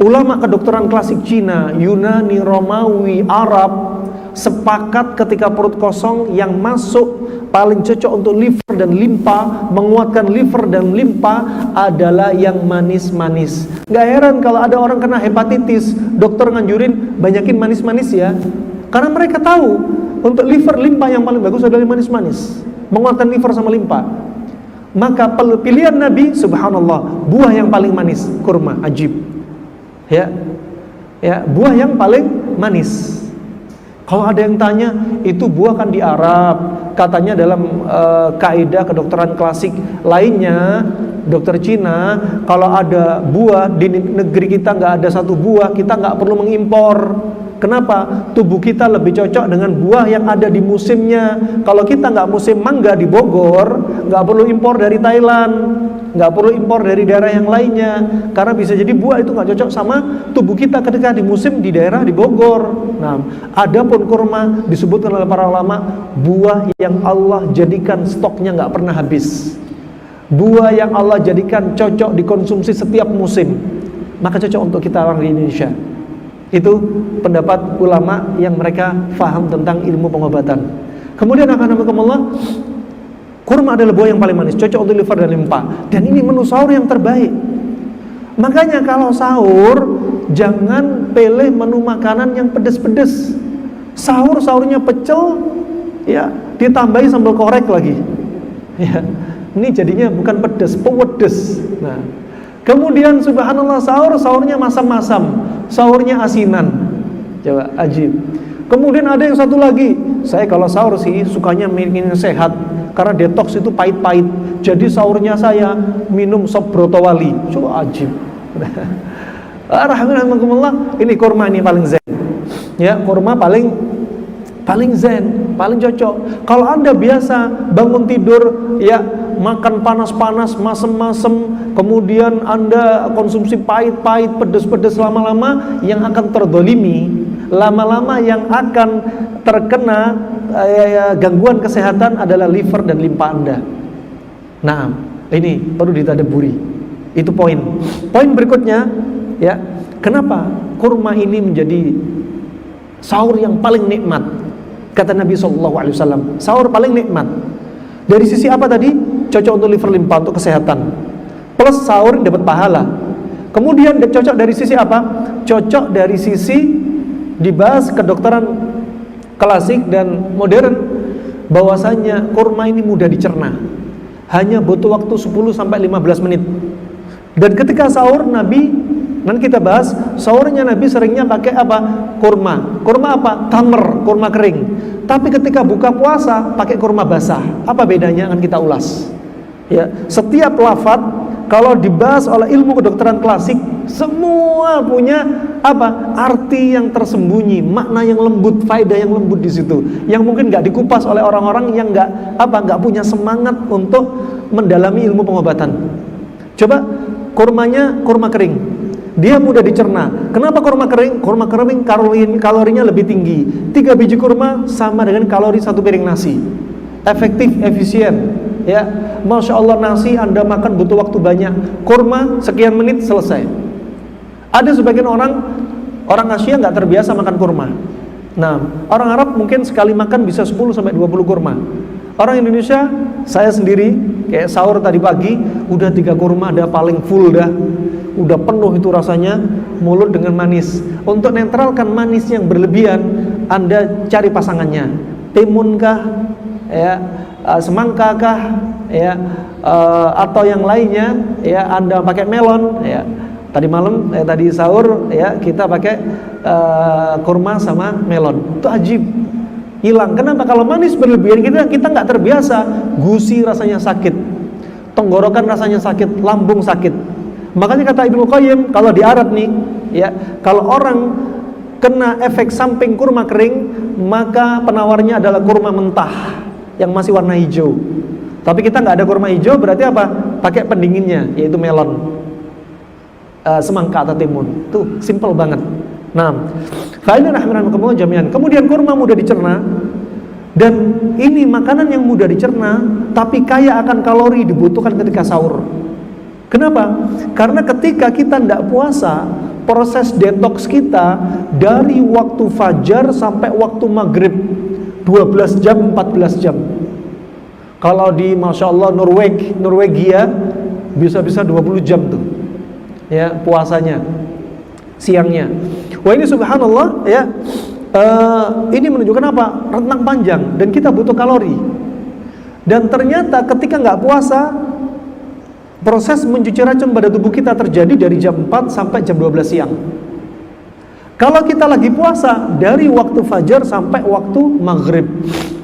ulama kedokteran klasik Cina, Yunani, Romawi, Arab sepakat ketika perut kosong yang masuk paling cocok untuk liver dan limpa, menguatkan liver dan limpa adalah yang manis-manis. Gak heran kalau ada orang kena hepatitis, dokter nganjurin banyakin manis-manis ya, karena mereka tahu untuk liver limpa yang paling bagus adalah manis-manis, menguatkan liver sama limpa. Maka pilihan Nabi, subhanallah, buah yang paling manis, kurma, ajib. Ya, buah yang paling manis. Kalau ada yang tanya, itu buah kan di Arab, katanya dalam kaidah kedokteran klasik lainnya, dokter Cina, kalau ada buah di negeri kita nggak ada satu buah, kita nggak perlu mengimpor. Kenapa? Tubuh kita lebih cocok dengan buah yang ada di musimnya. Kalau kita nggak musim mangga di Bogor, nggak perlu impor dari Thailand, nggak perlu impor dari daerah yang lainnya, karena bisa jadi buah itu nggak cocok sama tubuh kita ketika di musim di daerah di Bogor. Nah, adapun kurma disebutkan oleh para ulama buah yang Allah jadikan stoknya nggak pernah habis, buah yang Allah jadikan cocok dikonsumsi setiap musim, maka cocok untuk kita orang di Indonesia. Itu pendapat ulama yang mereka faham tentang ilmu pengobatan. Kemudian akan kurma adalah buah yang paling manis, cocok untuk liver dan limpa. Dan ini menu sahur yang terbaik. Makanya kalau sahur jangan pilih menu makanan yang pedes-pedes. Sahurnya pecel, ya, ditambahi sambal korek lagi. Ya, ini jadinya bukan pedes, pewedes. Nah, kemudian subhanallah sahurnya masam-masam, sahurnya asinan. Coba ajib. Kemudian ada yang satu lagi, saya kalau sahur sih sukanya ingin sehat, karena detox itu pahit-pahit. Jadi sahurnya saya minum sop brotowali. Coba ajib. Alhamdulillah, ini kurma ini paling zen. Ya, kurma paling zen, paling cocok. Kalau Anda biasa bangun tidur, ya, makan panas-panas, masem-masem, kemudian Anda konsumsi pahit-pahit, pedes-pedes, lama-lama yang akan terdolimi, lama-lama yang akan terkena gangguan kesehatan adalah liver dan limpa Anda. Nah, ini perlu ditadaburi. Itu poin berikutnya, ya, kenapa kurma ini menjadi sahur yang paling nikmat? Kata Nabi SAW, sahur paling nikmat. Dari sisi apa tadi? Cocok untuk liver limpa, untuk kesehatan. Plus sahur dapat pahala. Kemudian cocok dari sisi apa? Cocok dari sisi dibahas kedokteran klasik dan modern, bahwasanya kurma ini mudah dicerna. Hanya butuh waktu 10-15 menit. Dan ketika sahur Nabi, nanti kita bahas, sahurnya Nabi seringnya pakai apa? Kurma. Kurma apa? Tamr, kurma kering. Tapi ketika buka puasa pakai kurma basah. Apa bedanya? Akan kita ulas. Ya, setiap lafaz kalau dibahas oleh ilmu kedokteran klasik, semua punya apa? Arti yang tersembunyi, makna yang lembut, faedah yang lembut di situ, yang mungkin nggak dikupas oleh orang-orang yang nggak punya semangat untuk mendalami ilmu pengobatan. Coba kurmanya kurma kering, dia mudah dicerna. Kenapa kurma kering? Kurma kering kalorinya lebih tinggi. 3 biji kurma sama dengan kalori 1 piring nasi. Efektif, efisien. Ya, Masya Allah, nasi Anda makan butuh waktu banyak, kurma sekian menit selesai. Ada sebagian orang Orang Asia nggak terbiasa makan kurma. Nah, orang Arab mungkin sekali makan bisa 10 sampai 20 kurma. Orang Indonesia, saya sendiri kayak sahur tadi pagi udah 3 kurma dah paling full dah. Udah penuh itu rasanya, mulut dengan manis. Untuk netralkan manis yang berlebihan, Anda cari pasangannya. Timun kah? Ya, semangka kah? Ya, atau yang lainnya, ya Anda pakai melon, ya. Tadi malam, tadi sahur, ya kita pakai kurma sama melon. Itu ajib. Hilang. Kenapa? Kalau manis berlebihan kita nggak terbiasa. Gusi rasanya sakit, tenggorokan rasanya sakit, lambung sakit. Makanya kata Ibnu Qayyim, kalau di Arab nih, ya kalau orang kena efek samping kurma kering, maka penawarnya adalah kurma mentah yang masih warna hijau. Tapi kita nggak ada kurma hijau, berarti apa? Pakai pendinginnya, yaitu melon, semangka atau timun. Tuh simple banget. Nah, kemudian kurma mudah dicerna, dan ini makanan yang mudah dicerna tapi kaya akan kalori, dibutuhkan ketika sahur. Kenapa? Karena ketika kita tidak puasa, proses detoks kita dari waktu fajar sampai waktu maghrib 12 jam, 14 jam. Kalau di Masya Allah Norwegia bisa-bisa 20 jam tuh, ya puasanya, siangnya. Wah ini subhanallah, ya ini menunjukkan apa? Rentang panjang, dan kita butuh kalori. Dan ternyata ketika nggak puasa, proses mencuci racun pada tubuh kita terjadi dari jam 4 sampai jam 12 siang. Kalau kita lagi puasa, dari waktu fajar sampai waktu maghrib,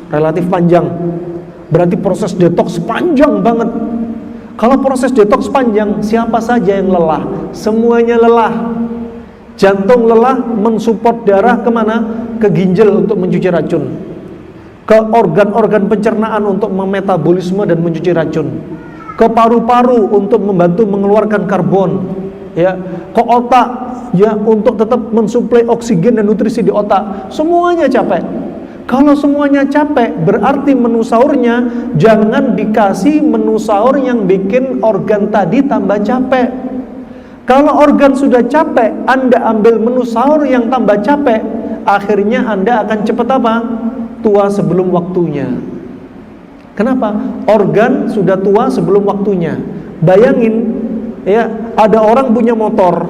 relatif panjang. Berarti proses detoks panjang banget. Kalau proses detoks panjang, siapa saja yang lelah? Semuanya lelah. Jantung lelah mensupport darah kemana? Ke ginjal untuk mencuci racun, ke organ-organ pencernaan untuk memetabolisme dan mencuci racun, ke paru-paru untuk membantu mengeluarkan karbon, ya, ke otak, ya, untuk tetap mensuplai oksigen dan nutrisi di otak. Semuanya capek. Kalau semuanya capek, berarti menu sahurnya jangan dikasih menu sahur yang bikin organ tadi tambah capek. Kalau organ sudah capek, Anda ambil menu sahur yang tambah capek, akhirnya Anda akan cepat apa? Tua sebelum waktunya. Kenapa? Organ sudah tua sebelum waktunya. Bayangin, ya, ada orang punya motor,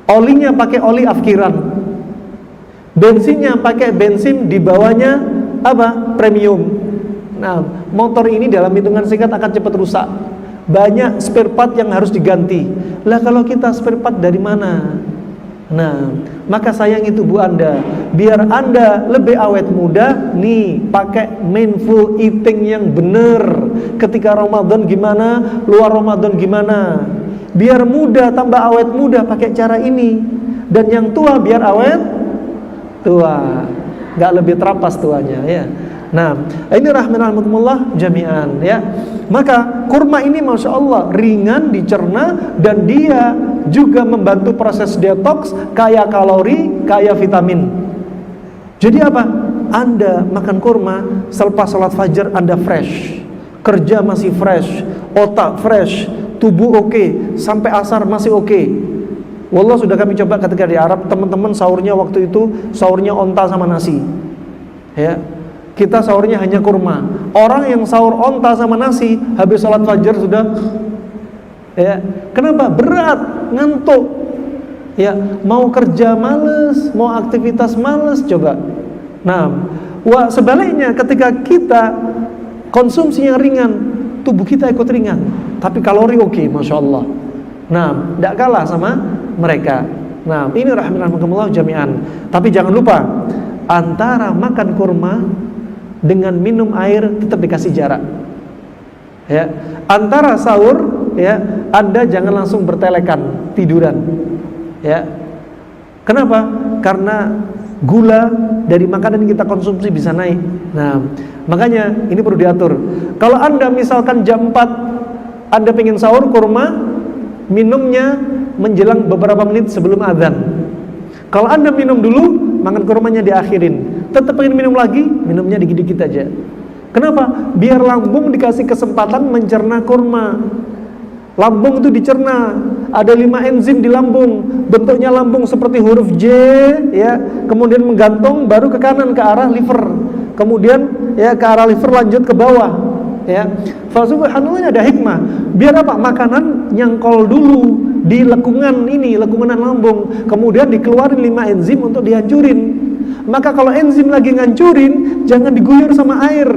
olinya pakai oli afkiran, bensinnya pakai bensin di bawahnya apa? Premium. Nah, motor ini dalam hitungan singkat akan cepat rusak. Banyak spare part yang harus diganti. Lah kalau kita spare part dari mana? Nah, maka sayang itu Bu Anda. Biar Anda lebih awet muda, nih pakai mindful eating yang benar. Ketika Ramadan gimana, luar Ramadan gimana. Biar muda tambah awet muda pakai cara ini. Dan yang tua biar awet tua, nggak lebih terapas tuanya, ya. Nah, ini rahmatullah jami'an, ya. Maka kurma ini Masya Allah ringan dicerna, dan dia juga membantu proses detoks, kaya kalori, kaya vitamin. Jadi apa? Anda makan kurma, selepas sholat fajar Anda fresh, kerja masih fresh, otak fresh, tubuh oke, sampai asar masih oke. Wallah sudah kami coba ketika di Arab, teman-teman sahurnya waktu itu sahurnya onta sama nasi, ya. Kita sahurnya hanya kurma. Orang yang sahur onta sama nasi, habis sholat fajar sudah, ya. Kenapa? Berat, ngantuk, ya. Mau kerja males, mau aktivitas males, coba. Nah, sebaliknya ketika kita konsumsi yang ringan, tubuh kita ikut ringan, tapi kalori oke, Masya Allah. Nah, tidak kalah sama mereka. Nah, ini rahmatullah jami'an. Tapi jangan lupa, antara makan kurma dengan minum air tetap dikasih jarak, ya. Antara sahur, ya, Anda jangan langsung bertelekan tiduran, ya. Kenapa? Karena gula dari makanan yang kita konsumsi bisa naik. Nah, makanya ini perlu diatur. Kalau Anda misalkan jam 4 Anda pengen sahur kurma, minumnya menjelang beberapa menit sebelum azan. Kalau Anda minum dulu, makan kurmanya diakhirin. Tetap pengen minum lagi, minumnya dikit-dikit aja. Kenapa? Biar lambung dikasih kesempatan mencerna kurma. Lambung itu dicerna. ada 5 enzim di lambung, bentuknya lambung seperti huruf J, ya, kemudian menggantung baru ke kanan ke arah liver, kemudian ya ke arah liver lanjut ke bawah, ya. Fa subhanallah, ada hikmah. Biar apa? Makanan nyangkol dulu di lekungan ini, lekungan lambung, kemudian dikeluarin 5 enzim untuk dihancurin. Maka kalau enzim lagi ngancurin, jangan diguyur sama air.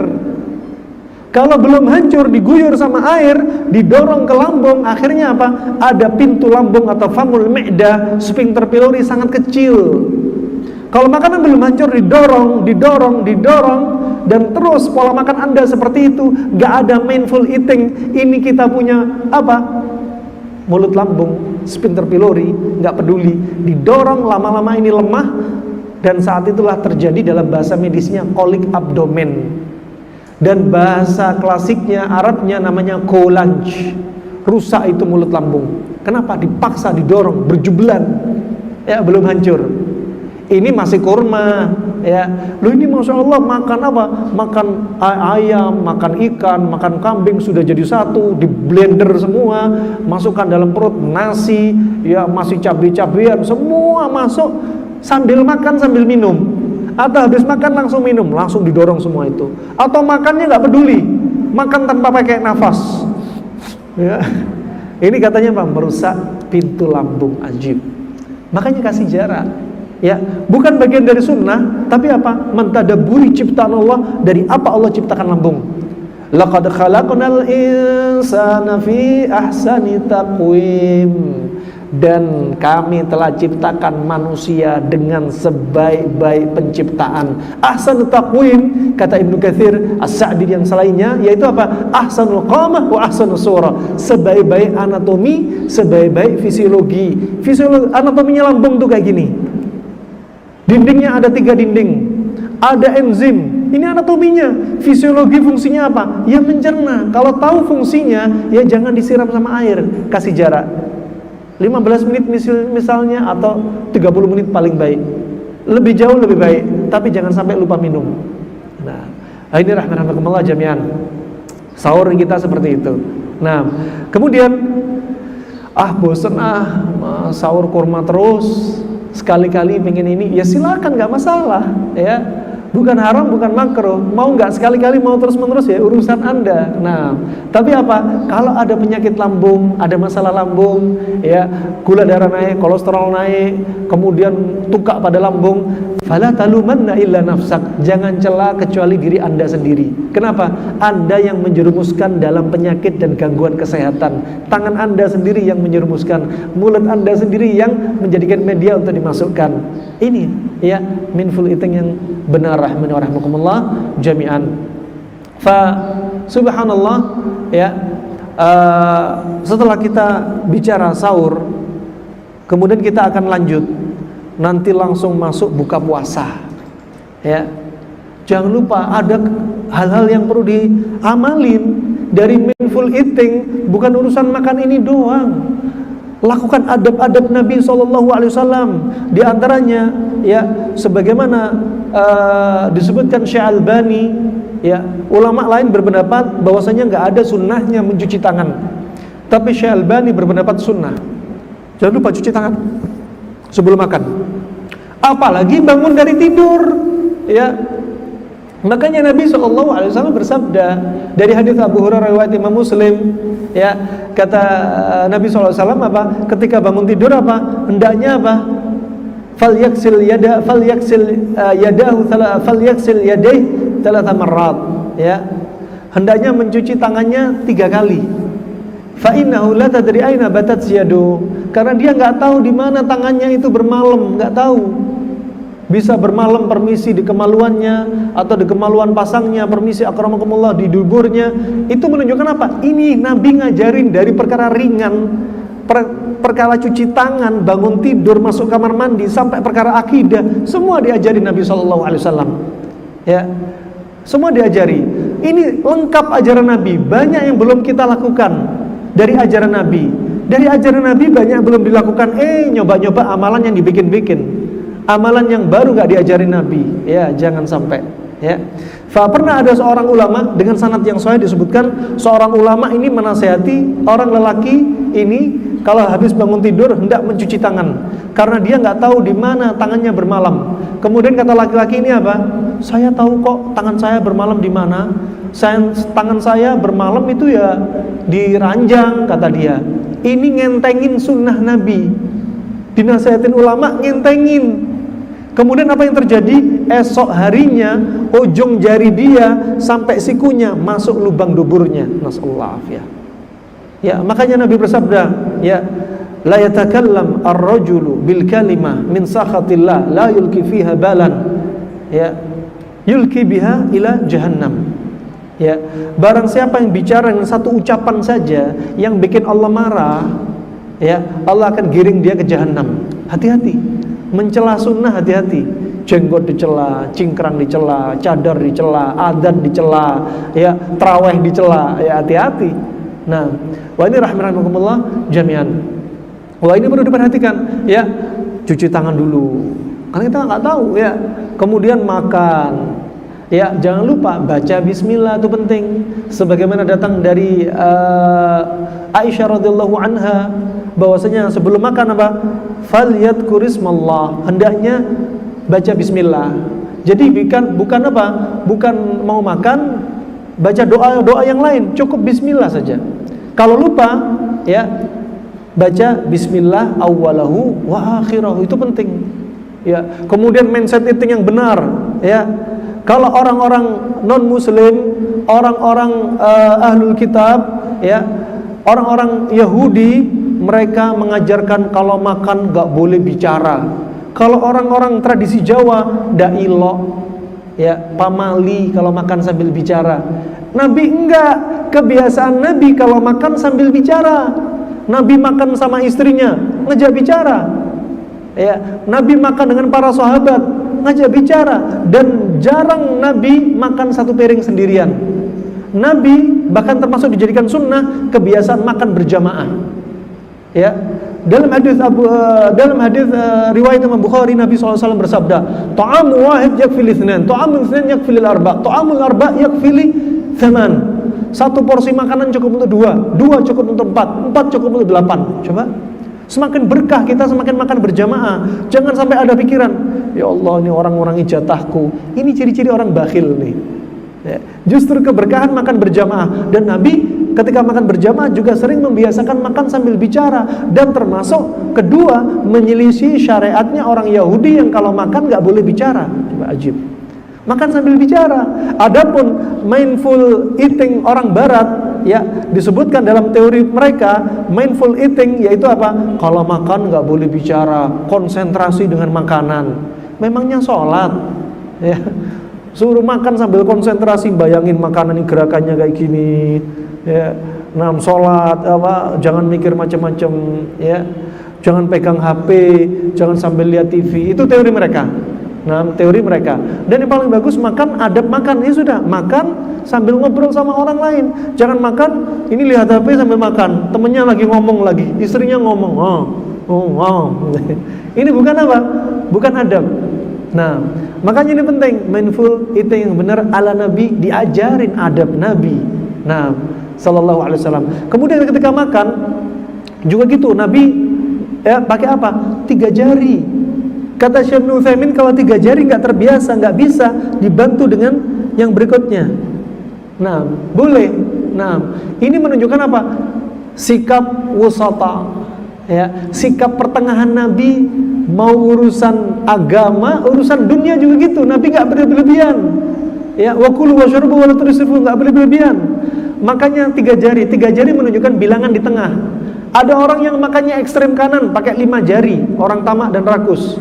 Kalau belum hancur, diguyur sama air, didorong ke lambung, akhirnya apa? Ada pintu lambung atau famul mi'dah, sphincter pylori sangat kecil. Kalau makanan belum hancur, didorong, dan terus pola makan Anda seperti itu, gak ada mindful eating. Ini kita punya apa? Mulut lambung, sphincter pylori, gak peduli. Didorong, lama-lama ini lemah, dan saat itulah terjadi dalam bahasa medisnya kolik abdomen. Dan bahasa klasiknya Arabnya namanya kolanj. Rusak itu mulut lambung. Kenapa? Dipaksa didorong berjubelan. Ya, belum hancur. Ini masih kurma, ya. Loh, ini Masya Allah makan apa? Makan ayam, makan ikan, makan kambing sudah jadi satu, di blender semua, masukkan dalam perut, nasi, ya masih cabai-cabean, semua masuk, sambil makan sambil minum. Atau habis makan langsung minum, langsung didorong semua itu. Atau makannya nggak peduli, makan tanpa pakai nafas. Ya. Ini katanya apa? Merusak pintu lambung, ajib. Makanya kasih jarak. Ya, bukan bagian dari sunnah, tapi apa? Mentadabburi ciptaan Allah, dari apa Allah ciptakan lambung. Laqad khalaqnal insana fi ahsani taqwim. Dan kami telah ciptakan manusia dengan sebaik-baik penciptaan. Ahsanut taqwim, kata Ibnu Katsir As-Sa'di yang selainnya, yaitu apa? Ahsanul qamah wa ahsanus surah. Sebaik-baik anatomi, sebaik-baik fisiologi. Anatominya lambung tuh kayak gini. Dindingnya ada 3 dinding, ada enzim. Ini anatominya. Fisiologi fungsinya apa? Ya mencerna. Kalau tahu fungsinya, ya jangan disiram sama air, kasih jarak 15 menit misalnya, atau 30 menit paling baik. Lebih jauh lebih baik, tapi jangan sampai lupa minum. Nah, ini rahmatullah jami'an. Sahur kita seperti itu. Nah, kemudian bosen sahur kurma terus, sekali-kali pengen ini, ya silakan, nggak masalah, ya. Bukan haram, bukan makruh. Mau nggak sekali-kali, mau terus-menerus, ya urusan Anda. Nah, tapi apa? Kalau ada penyakit lambung, ada masalah lambung, ya, gula darah naik, kolesterol naik, kemudian tukak pada lambung, fala talumanna illa nafsak. Jangan cela kecuali diri Anda sendiri. Kenapa? Anda yang menjerumuskan dalam penyakit dan gangguan kesehatan. Tangan Anda sendiri yang menjerumuskan, mulut Anda sendiri yang menjadikan media untuk dimasukkan. Ini, ya, mindful eating yang benar, rahimahumullah jami'an. Fa subhanallah, ya, setelah kita bicara sahur, kemudian kita akan lanjut nanti langsung masuk buka puasa, ya. Jangan lupa ada hal-hal yang perlu diamalin dari mindful eating. Bukan urusan makan ini doang. Lakukan adab-adab Nabi SAW. Di antaranya, ya, sebagaimana disebutkan Syekh Albani, ya, ulama lain berpendapat bahwasanya nggak ada sunnahnya mencuci tangan, tapi Syekh Albani berpendapat sunnah. Jangan lupa cuci tangan sebelum makan, apalagi bangun dari tidur, ya. Makanya Nabi SAW bersabda dari hadis Abu Hurairah riwayat Imam Muslim, ya, kata Nabi SAW apa? Ketika bangun tidur apa? Hendaknya apa? Falyaksil yadayhi thalatha marrat, ya. Hendaknya mencuci tangannya 3 kali. Fa innahu la tadri aina batat yadu. Karena dia enggak tahu di mana tangannya itu bermalam, enggak tahu. Bisa bermalam permisi di kemaluannya, atau di kemaluan pasangnya permisi akramakumullah di duburnya. Itu menunjukkan apa? Ini Nabi ngajarin dari perkara ringan, perkara cuci tangan, bangun tidur, masuk kamar mandi, sampai perkara akidah, semua diajari Nabi SAW. Ya, semua diajari. Ini lengkap ajaran Nabi. Banyak yang belum kita lakukan dari ajaran Nabi. Dari ajaran Nabi banyak belum dilakukan. Nyoba-nyoba amalan yang dibikin-bikin, amalan yang baru gak diajarin Nabi. Ya, jangan sampai, ya. Pernah ada seorang ulama dengan sanad yang sahih disebutkan, seorang ulama ini menasihati orang lelaki ini kalau habis bangun tidur hendak mencuci tangan karena dia nggak tahu di mana tangannya bermalam. Kemudian kata laki-laki ini apa? Saya tahu kok tangan saya bermalam di mana. Tangan saya bermalam itu ya di ranjang, kata dia. Ini ngentengin sunnah Nabi. Dinasihatin ulama, ngentengin. Kemudian apa yang terjadi? Esok harinya ujung jari dia sampai sikunya masuk lubang duburnya. Nasallahu alaihi. Ya, makanya Nabi bersabda, ya, la yatakallam ar-rajulu bil kalimah min sakhatillah la yulki fiha balan. Ya, yulki biha ila jahannam. Ya, barang siapa yang bicara dengan satu ucapan saja yang bikin Allah marah, ya, Allah akan giring dia ke jahanam. Hati-hati. Mencela sunnah, hati-hati. Jenggot dicela, cingkrang dicela, cadar dicela, adzan dicela, ya, tarawih dicela, ya, hati-hati. Nah, wah ini rahimakumullah jami'an. Wah ini perlu diperhatikan, ya. Cuci tangan dulu, karena kita nggak tahu, ya. Kemudian makan, ya. Jangan lupa baca Bismillah, itu penting. Sebagaimana datang dari Aisyah radhiyallahu anha, bahwasanya sebelum makan apa? Falyadkurismallah, hendaknya baca Bismillah. Jadi bukan apa? Bukan mau makan baca doa yang lain, cukup Bismillah saja. Kalau lupa, ya, baca Bismillah awalahu wa akhirahu, itu penting. Ya, kemudian mindset eating yang benar, ya. Kalau orang-orang non Muslim, orang-orang ahlul kitab, ya, orang-orang Yahudi, mereka mengajarkan kalau makan nggak boleh bicara. Kalau orang-orang tradisi Jawa, dailo, ya, pamali kalau makan sambil bicara. Nabi enggak, kebiasaan Nabi kalau makan sambil bicara. Nabi makan sama istrinya, ngajak bicara. Ya, Nabi makan dengan para sahabat, ngajak bicara. Dan jarang Nabi makan satu piring sendirian. Nabi bahkan termasuk dijadikan sunnah kebiasaan makan berjamaah. Ya, dalam hadis riwayat Imam Bukhari, Nabi SAW bersabda, ta'amu wahid yakfil itsnan, ta'amul itsnan yakfil arba, ta'amul arba yakfil tsaman. Satu porsi makanan cukup untuk dua cukup untuk empat cukup untuk 8. Coba, semakin berkah kita semakin makan berjamaah. Jangan sampai ada pikiran, ya Allah ini orang-orang jatahku. Ini ciri-ciri orang bakhil nih. Ya, justru keberkahan makan berjamaah. Dan Nabi ketika makan berjamaah juga sering membiasakan makan sambil bicara. Dan termasuk kedua, menyelisih syariatnya orang Yahudi yang kalau makan gak boleh bicara. Coba, ajib, makan sambil bicara. Adapun mindful eating orang barat, ya, disebutkan dalam teori mereka, mindful eating yaitu apa? Kalau makan gak boleh bicara, konsentrasi dengan makanan. Memangnya sholat, ya, suruh makan sambil konsentrasi, bayangin makanan ini gerakannya kayak gini, ya. Nah, sholat apa? Jangan mikir macam-macam, ya. Jangan pegang HP, jangan sambil lihat TV. Itu teori mereka. Nah, teori mereka. Dan yang paling bagus makan, adab makan. Ya sudah, makan sambil ngobrol sama orang lain. Jangan makan, ini lihat HP sambil makan. Temennya lagi ngomong lagi, istrinya ngomong. Ini bukan apa? Bukan adab. Nah, makanya ini penting, mindful eating yang benar ala Nabi, diajarin adab Nabi. Nah, sallallahu alaihi wasallam. Kemudian ketika makan juga gitu, Nabi ya pakai apa? 3 jari. Kata Syekh Ibnu Utsaimin, kalau 3 jari nggak terbiasa, nggak bisa dibantu dengan yang berikutnya. Nah, boleh. Nah, ini menunjukkan apa? Sikap wusata, ya, sikap pertengahan Nabi. Mau urusan agama, urusan dunia juga gitu. Nabi nggak berlebihan. Ya, wa kulu washrabu wa la tusrifu, nggak berlebihan. Makanya 3 jari. 3 jari menunjukkan bilangan di tengah. Ada orang yang makannya ekstrem kanan pakai 5 jari, orang tamak dan rakus.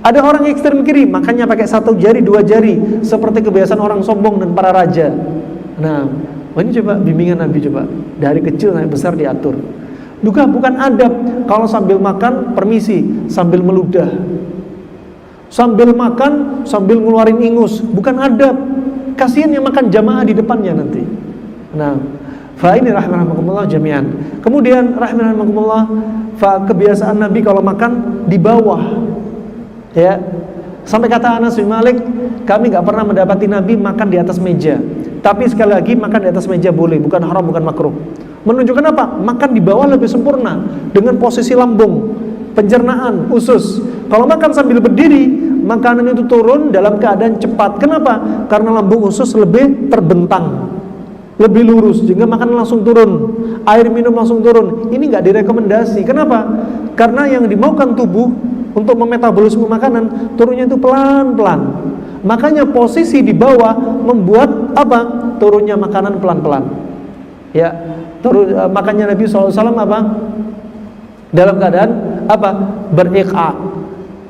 Ada orang yang ekstrem kiri makannya pakai 1 jari, 2 jari, seperti kebiasaan orang sombong dan para raja. Nah, ini coba bimbingan Nabi, coba dari kecil sampai besar diatur. Juga bukan adab kalau sambil makan permisi, sambil meludah, sambil makan sambil ngeluarin ingus, bukan adab. Kasihan yang makan jamaah di depannya nanti. Nah, fa ini rahimakumullah jami'an. Kemudian rahimakumullah, fa kebiasaan Nabi kalau makan di bawah, ya. Sampai kata Anas bin Malik, kami gak pernah mendapati Nabi makan di atas meja. Tapi sekali lagi, makan di atas meja boleh, bukan haram, bukan makruh. Menunjukkan apa? Makan di bawah lebih sempurna dengan posisi lambung, pencernaan, usus. Kalau makan sambil berdiri, makanan itu turun dalam keadaan cepat. Kenapa? Karena lambung usus lebih terbentang, lebih lurus, sehingga makanan langsung turun, air minum langsung turun. Ini nggak direkomendasi. Kenapa? Karena yang dimaukan tubuh untuk memetabolisme makanan turunnya itu pelan-pelan. Makanya posisi di bawah membuat apa? Turunnya makanan pelan-pelan. Ya, makanya Nabi SAW apa? Dalam keadaan apa? Beriqa.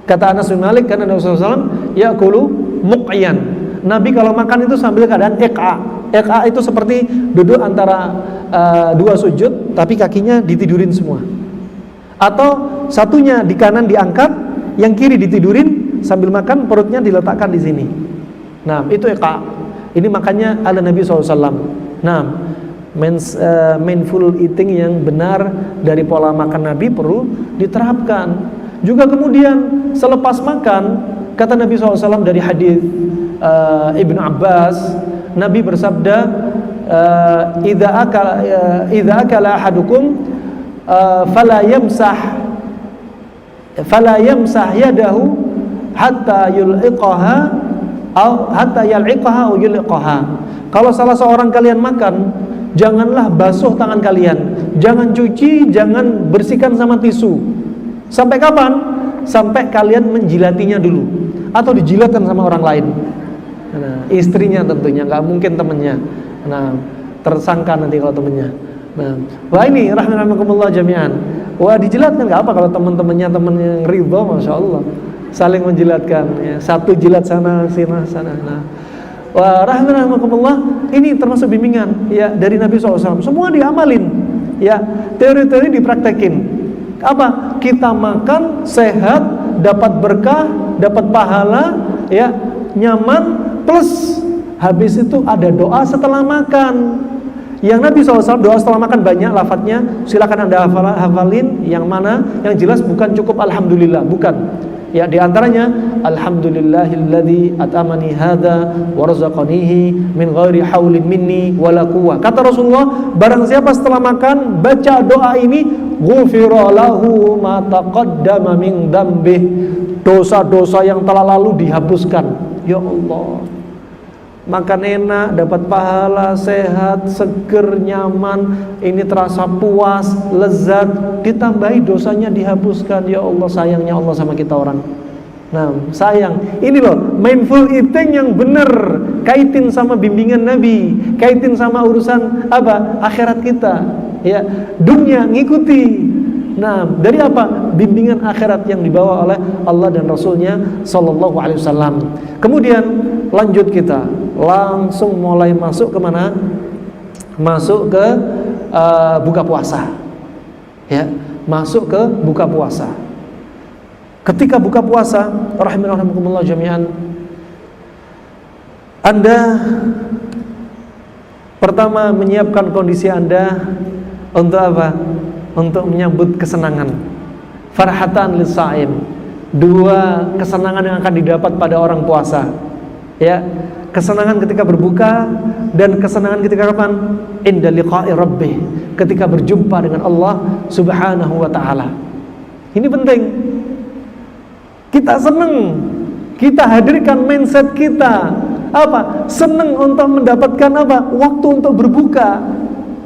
Kata Anas bin Malik, karena Nabi SAW ya'kulu muqyan. Nabi kalau makan itu sambil keadaan iqa. Iqa itu seperti duduk antara dua sujud, tapi kakinya ditidurin semua. Atau satunya di kanan diangkat, yang kiri ditidurin, sambil makan perutnya diletakkan di sini. Nah, itu iqa. Ini makanya ala Nabi SAW. Nah, mindful eating yang benar dari pola makan Nabi perlu diterapkan. Juga kemudian selepas makan, kata Nabi SAW dari hadis Ibnu Abbas, Nabi bersabda, idza akala ahadukum fala yamsah yadahu hatta yul'iqaha aw yul'iqaha. Kalau salah seorang kalian makan, janganlah basuh tangan kalian, jangan cuci, jangan bersihkan sama tisu. Sampai kapan? Sampai kalian menjilatinya dulu, atau dijilatkan sama orang lain. Nah, istrinya tentunya, nggak mungkin temannya. Nah, tersangka nanti kalau temannya. Nah, wah ini rahmatullah jami'an. Wah, dijilatkan nggak apa kalau teman-temannya teman yang ridho, masya Allah, saling menjilatkan. Ya, satu jilat sana, sini, sana. Nah, wah rahmatullah, ini termasuk bimbingan ya dari Nabi SAW. Semua diamalin, ya, teori-teori dipraktekin. Apa? Kita makan sehat, dapat berkah, dapat pahala, ya, nyaman, plus habis itu ada doa setelah makan. Yang Nabi SAW doa setelah makan banyak lafadznya, silakan Anda hafalin. Yang mana? Yang jelas bukan cukup alhamdulillah, bukan. Ya, di antaranya alhamdulillahilladzi at'amani hadza wa razaqanihi min ghairi haulin minni wala quwwah. Kata Rasulullah, barang siapa setelah makan baca doa ini, ghufira lahu ma taqaddama min dzambih. Dosa-dosa yang telah lalu dihapuskan. Ya Allah. Makan enak, dapat pahala, sehat, seger, nyaman, ini terasa puas, lezat, ditambahi dosanya dihapuskan. Ya Allah, sayangnya Allah sama kita orang. Nah, sayang. Ini loh, mindful eating yang benar, kaitin sama bimbingan Nabi, kaitin sama urusan apa? Akhirat kita. Ya, dunia ngikuti. Nah, dari apa? Bimbingan akhirat yang dibawa oleh Allah dan Rasulnya Sallallahu Alaihi Wasallam. Kemudian lanjut kita, langsung mulai masuk ke mana? Masuk ke buka puasa. Ya, masuk ke buka puasa. Ketika buka puasa, rahimakumullah jami'an, Anda pertama menyiapkan kondisi Anda untuk apa? Untuk menyambut kesenangan. Farhatan lis-shaim. Dua kesenangan yang akan didapat pada orang puasa. Ya, kesenangan ketika berbuka dan kesenangan ketika kapan? Inda liqa'i rabbih, ketika berjumpa dengan Allah Subhanahu wa taala. Ini penting. Kita senang, kita hadirkan mindset kita apa? Senang untuk mendapatkan apa? Waktu untuk berbuka.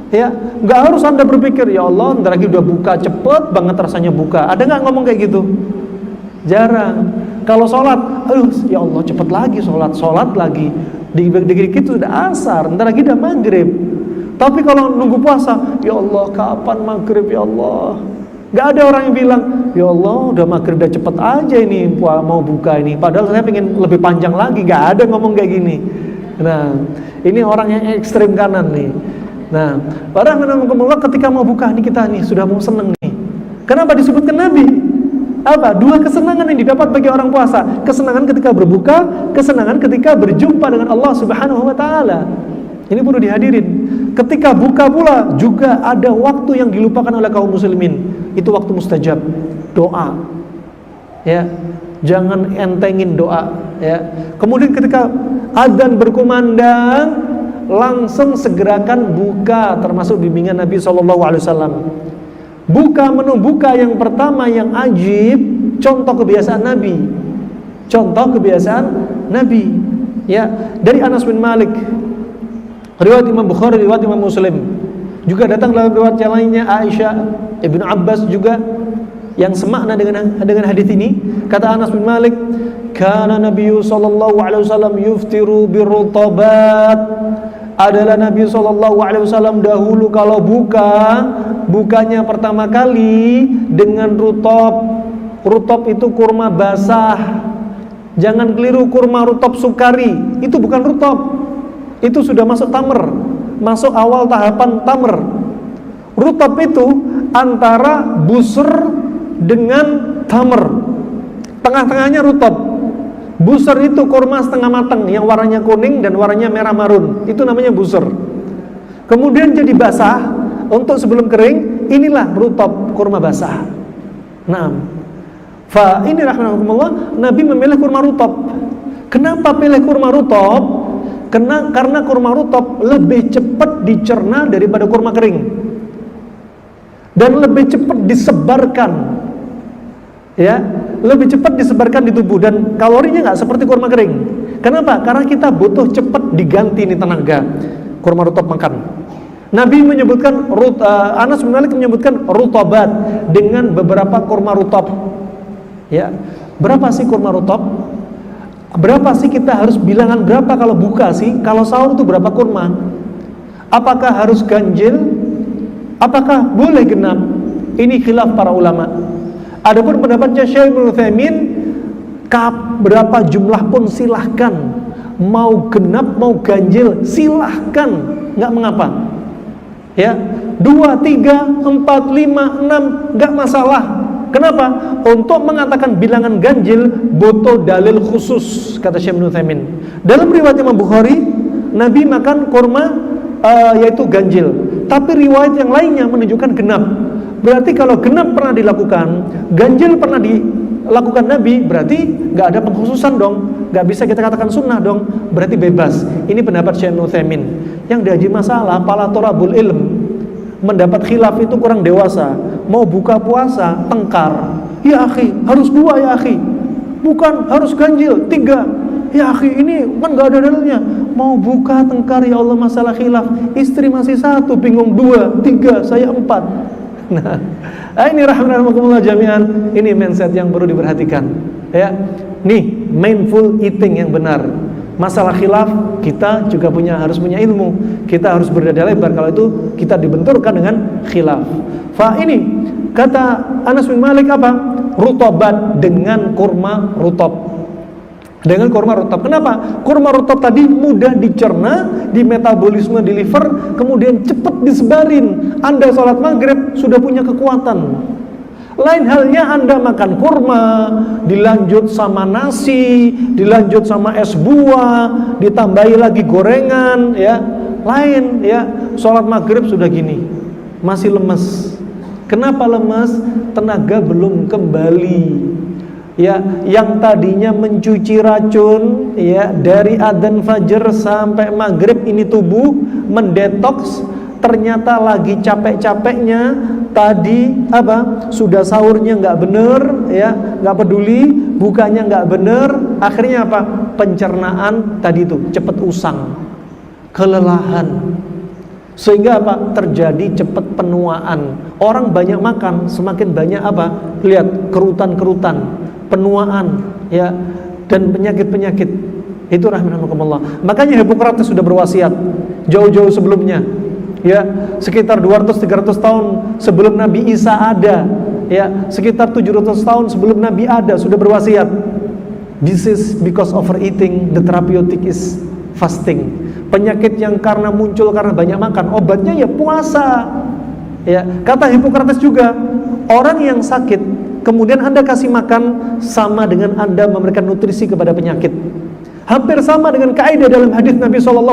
Ya, nggak harus Anda berpikir, ya Allah, ntar lagi udah buka, cepet banget rasanya buka. Ada nggak ngomong kayak gitu? Jarang. Kalau sholat, ya Allah cepet lagi sholat lagi. Dikit-dikit itu udah asar, ntar lagi udah maghrib. Tapi kalau nunggu puasa, ya Allah kapan maghrib ya Allah? Nggak ada orang yang bilang, ya Allah udah maghrib udah cepet aja ini mau buka ini. Padahal saya pengen lebih panjang lagi. Nggak ada ngomong kayak gini. Nah, ini orang yang ekstrem kanan nih. Nah, orang menunggu ketika mau buka nih, kita nih sudah mau seneng nih. Kenapa disebutkan Nabi? Apa? Dua kesenangan yang didapat bagi orang puasa. Kesenangan ketika berbuka, kesenangan ketika berjumpa dengan Allah Subhanahu wa taala. Ini perlu dihadirin. Ketika buka pula juga ada waktu yang dilupakan oleh kaum muslimin. Itu waktu mustajab, doa. Ya. Jangan entengin doa, ya. Kemudian ketika adzan berkumandang, langsung segerakan buka, termasuk bimbingan Nabi SAW. Buka menu buka yang pertama yang ajib, contoh kebiasaan Nabi. Contoh kebiasaan Nabi. Ya, dari Anas bin Malik, riwayat Imam Bukhari, riwayat Imam Muslim. Juga datang dalam riwayat yang lainnya Aisyah, Ibnu Abbas juga yang semakna dengan hadis ini. Kata Anas bin Malik, kana Nabi sallallahu alaihi wasallam yuftiru birrutabat. Adalah Nabi sallallahu alaihi wasallam dahulu kalau bukanya pertama kali dengan rutab. Rutab itu kurma basah. Jangan keliru, kurma rutab sukari itu bukan rutab. Itu sudah masuk tamr, masuk awal tahapan tamr. Rutab itu antara busr dengan tamr. Tengah-tengahnya rutab. Busr itu kurma setengah matang yang warnanya kuning dan warnanya merah marun. Itu namanya busr. Kemudian jadi basah untuk sebelum kering, inilah rutab, kurma basah. Nah, fa ini rahmatullah, Nabi memilih kurma rutab. Kenapa pilih kurma rutab? Karena kurma rutab lebih cepat dicerna daripada kurma kering. Dan lebih cepat disebarkan. Ya, lebih cepat disebarkan di tubuh dan kalorinya nggak seperti kurma kering. Kenapa? Karena kita butuh cepat diganti nih tenaga. Kurma rutab makan. Nabi menyebutkan Anas bin Malik menyebutkan rutabat dengan beberapa kurma rutab. Ya, berapa sih kurma rutab? Berapa sih kita harus bilangan berapa kalau buka sih? Kalau sahur itu berapa kurma? Apakah harus ganjil? Apakah boleh genap? Ini khilaf para ulama. Adapun pendapatnya Syekh Ibnu Utsaimin, berapa jumlah pun silahkan. Mau genap, mau ganjil, silahkan, nggak mengapa. Ya, 2, 3, 4, 5, 6, nggak masalah. Kenapa? Untuk mengatakan bilangan ganjil butuh dalil khusus, kata Syekh Ibnu Utsaimin. Dalam riwayat Imam Bukhari, Nabi makan kurma yaitu ganjil. Tapi riwayat yang lainnya menunjukkan genap. Berarti kalau genap pernah dilakukan, ganjil pernah dilakukan Nabi, berarti nggak ada pengkhususan dong, nggak bisa kita katakan sunnah dong, berarti bebas. Ini pendapat Syekh Ibnu Utsaimin. Yang dihaji masalah pala torabul ilm, mendapat khilaf itu kurang dewasa. Mau buka puasa tengkar, ya akhi harus 2 ya akhi, bukan harus ganjil 3 ya akhi, ini kan nggak ada dalilnya. Mau buka tengkar, ya Allah masalah khilaf, istri masih 1 bingung, 2, 3, saya 4. Nah, ini rahmatullah jami'an, ini mindset yang perlu diperhatikan. Ya, nih mindful eating yang benar. Masalah khilaf kita juga harus punya ilmu. Kita harus berdada lebar kalau itu kita dibenturkan dengan khilaf. Fa ini kata Anas bin Malik apa? Rutabat dengan kurma rutab. Dengan kurma rutab. Kenapa? Kurma rutab tadi mudah dicerna, di metabolisme di liver, kemudian cepat disebarin. Anda sholat maghrib sudah punya kekuatan. Lain halnya Anda makan kurma, dilanjut sama nasi, dilanjut sama es buah, ditambahi lagi gorengan, ya. Lain, ya. Sholat maghrib sudah gini, masih lemes. Kenapa lemes? Tenaga belum kembali. Ya, yang tadinya mencuci racun, ya, dari adzan fajar sampai maghrib ini tubuh mendetoks, ternyata lagi capek-capeknya. Tadi apa? Sudah sahurnya nggak bener, ya, nggak peduli, bukanya nggak bener. Akhirnya apa? Pencernaan tadi itu cepat usang, kelelahan. Sehingga apa? Terjadi cepat penuaan. Orang banyak makan, semakin banyak apa? Lihat kerutan-kerutan, penuaan, ya, dan penyakit-penyakit. Itu rahmatullah. Makanya Hippocrates sudah berwasiat jauh-jauh sebelumnya. Ya, sekitar 200-300 tahun sebelum Nabi Isa ada, ya, sekitar 700 tahun sebelum Nabi ada sudah berwasiat. This is because overeating, the therapeutic is fasting. Penyakit yang karena muncul karena banyak makan, obatnya ya puasa. Ya, kata Hippocrates juga, orang yang sakit kemudian Anda kasih makan sama dengan Anda memberikan nutrisi kepada penyakit. Hampir sama dengan kaidah dalam hadis Nabi SAW,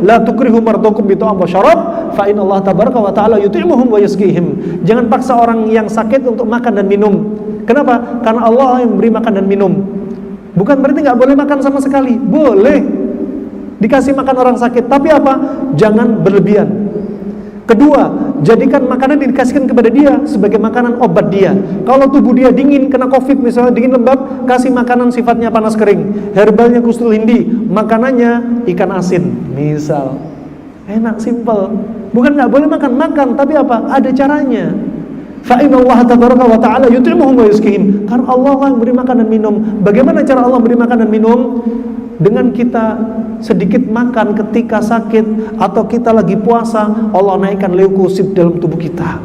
la tukrihu mardakum bi ta'am wa syarab fa inna Allah tabaraka wa ta'ala yut'imuhum wa yasqihim. Jangan paksa orang yang sakit untuk makan dan minum. Kenapa? Karena Allah yang memberi makan dan minum. Bukan berarti nggak boleh makan sama sekali. Boleh. dikasih makan orang sakit. Tapi apa? Jangan berlebihan. Kedua, jadikan makanan yang dikasihkan kepada dia sebagai makanan obat dia. Kalau tubuh dia dingin, kena COVID misalnya, dingin lembab, kasih makanan sifatnya panas kering. Herbalnya kustul hindi, makanannya ikan asin misal. Enak, simple. Bukan nggak boleh makan, tapi apa? Ada caranya. Fa inna Allah tabaraka wa ta'ala yut'imuhum wa yusqihim. Karena Allah yang beri makan dan minum. Bagaimana cara Allah beri makan dan minum? Dengan kita sedikit makan ketika sakit atau kita lagi puasa, Allah naikkan leukosit dalam tubuh kita.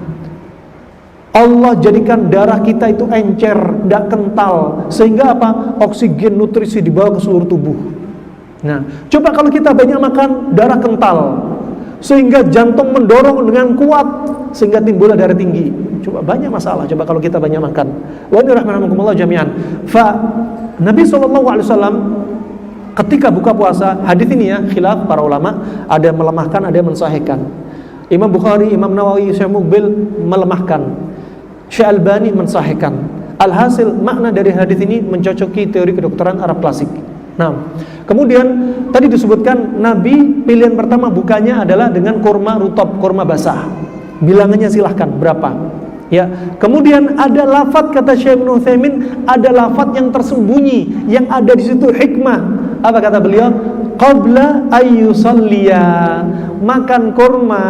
Allah jadikan darah kita itu encer, tidak kental, sehingga apa? Oksigen, nutrisi dibawa ke seluruh tubuh. Nah, coba kalau kita banyak makan, darah kental, sehingga jantung mendorong dengan kuat, sehingga timbullah darah tinggi. Coba banyak masalah. Coba kalau kita banyak makan. Wa inna rahmanakumullah jami'an. Fa Nabi SAW ketika buka puasa, hadis ini ya, khilaf para ulama, ada yang melemahkan, ada yang mensahihkan. Imam Bukhari, Imam Nawawi, Syekh Muqbil melemahkan, Syekh Albani mensahihkan. Alhasil makna dari hadis ini mencocoki teori kedokteran Arab klasik. Nah, kemudian tadi disebutkan Nabi pilihan pertama bukanya adalah dengan kurma rutab, kurma basah. Bilangannya silahkan berapa? Ya, kemudian ada lafaz kata Syekh Ibnu Utsaimin, ada lafaz yang tersembunyi, yang ada di situ hikmah. Apa kata beliau? Qabla ayyusalliya, makan kurma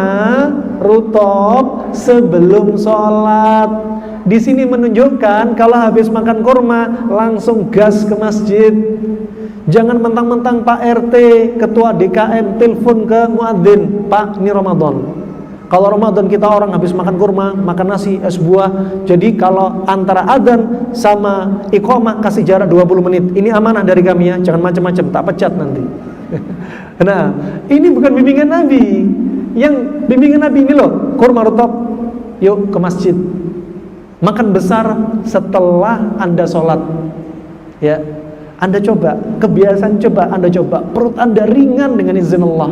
rutab sebelum sholat. Di sini menunjukkan kalau habis makan kurma langsung gas ke masjid. Jangan mentang-mentang Pak RT, ketua DKM telepon ke muadzin, Pak, ini Ramadan. Kalau Ramadan kita orang habis makan kurma, makan nasi, es buah. Jadi kalau antara adzan sama iqamah kasih jarak 20 menit. Ini amanah dari kami ya, jangan macam-macam, tak pecat nanti. Nah, ini bukan bimbingan Nabi. Yang bimbingan Nabi ini loh, kurma rutab, yuk ke masjid. Makan besar setelah Anda sholat. Ya, Anda coba, kebiasaan coba Anda coba. Perut Anda ringan dengan izin Allah.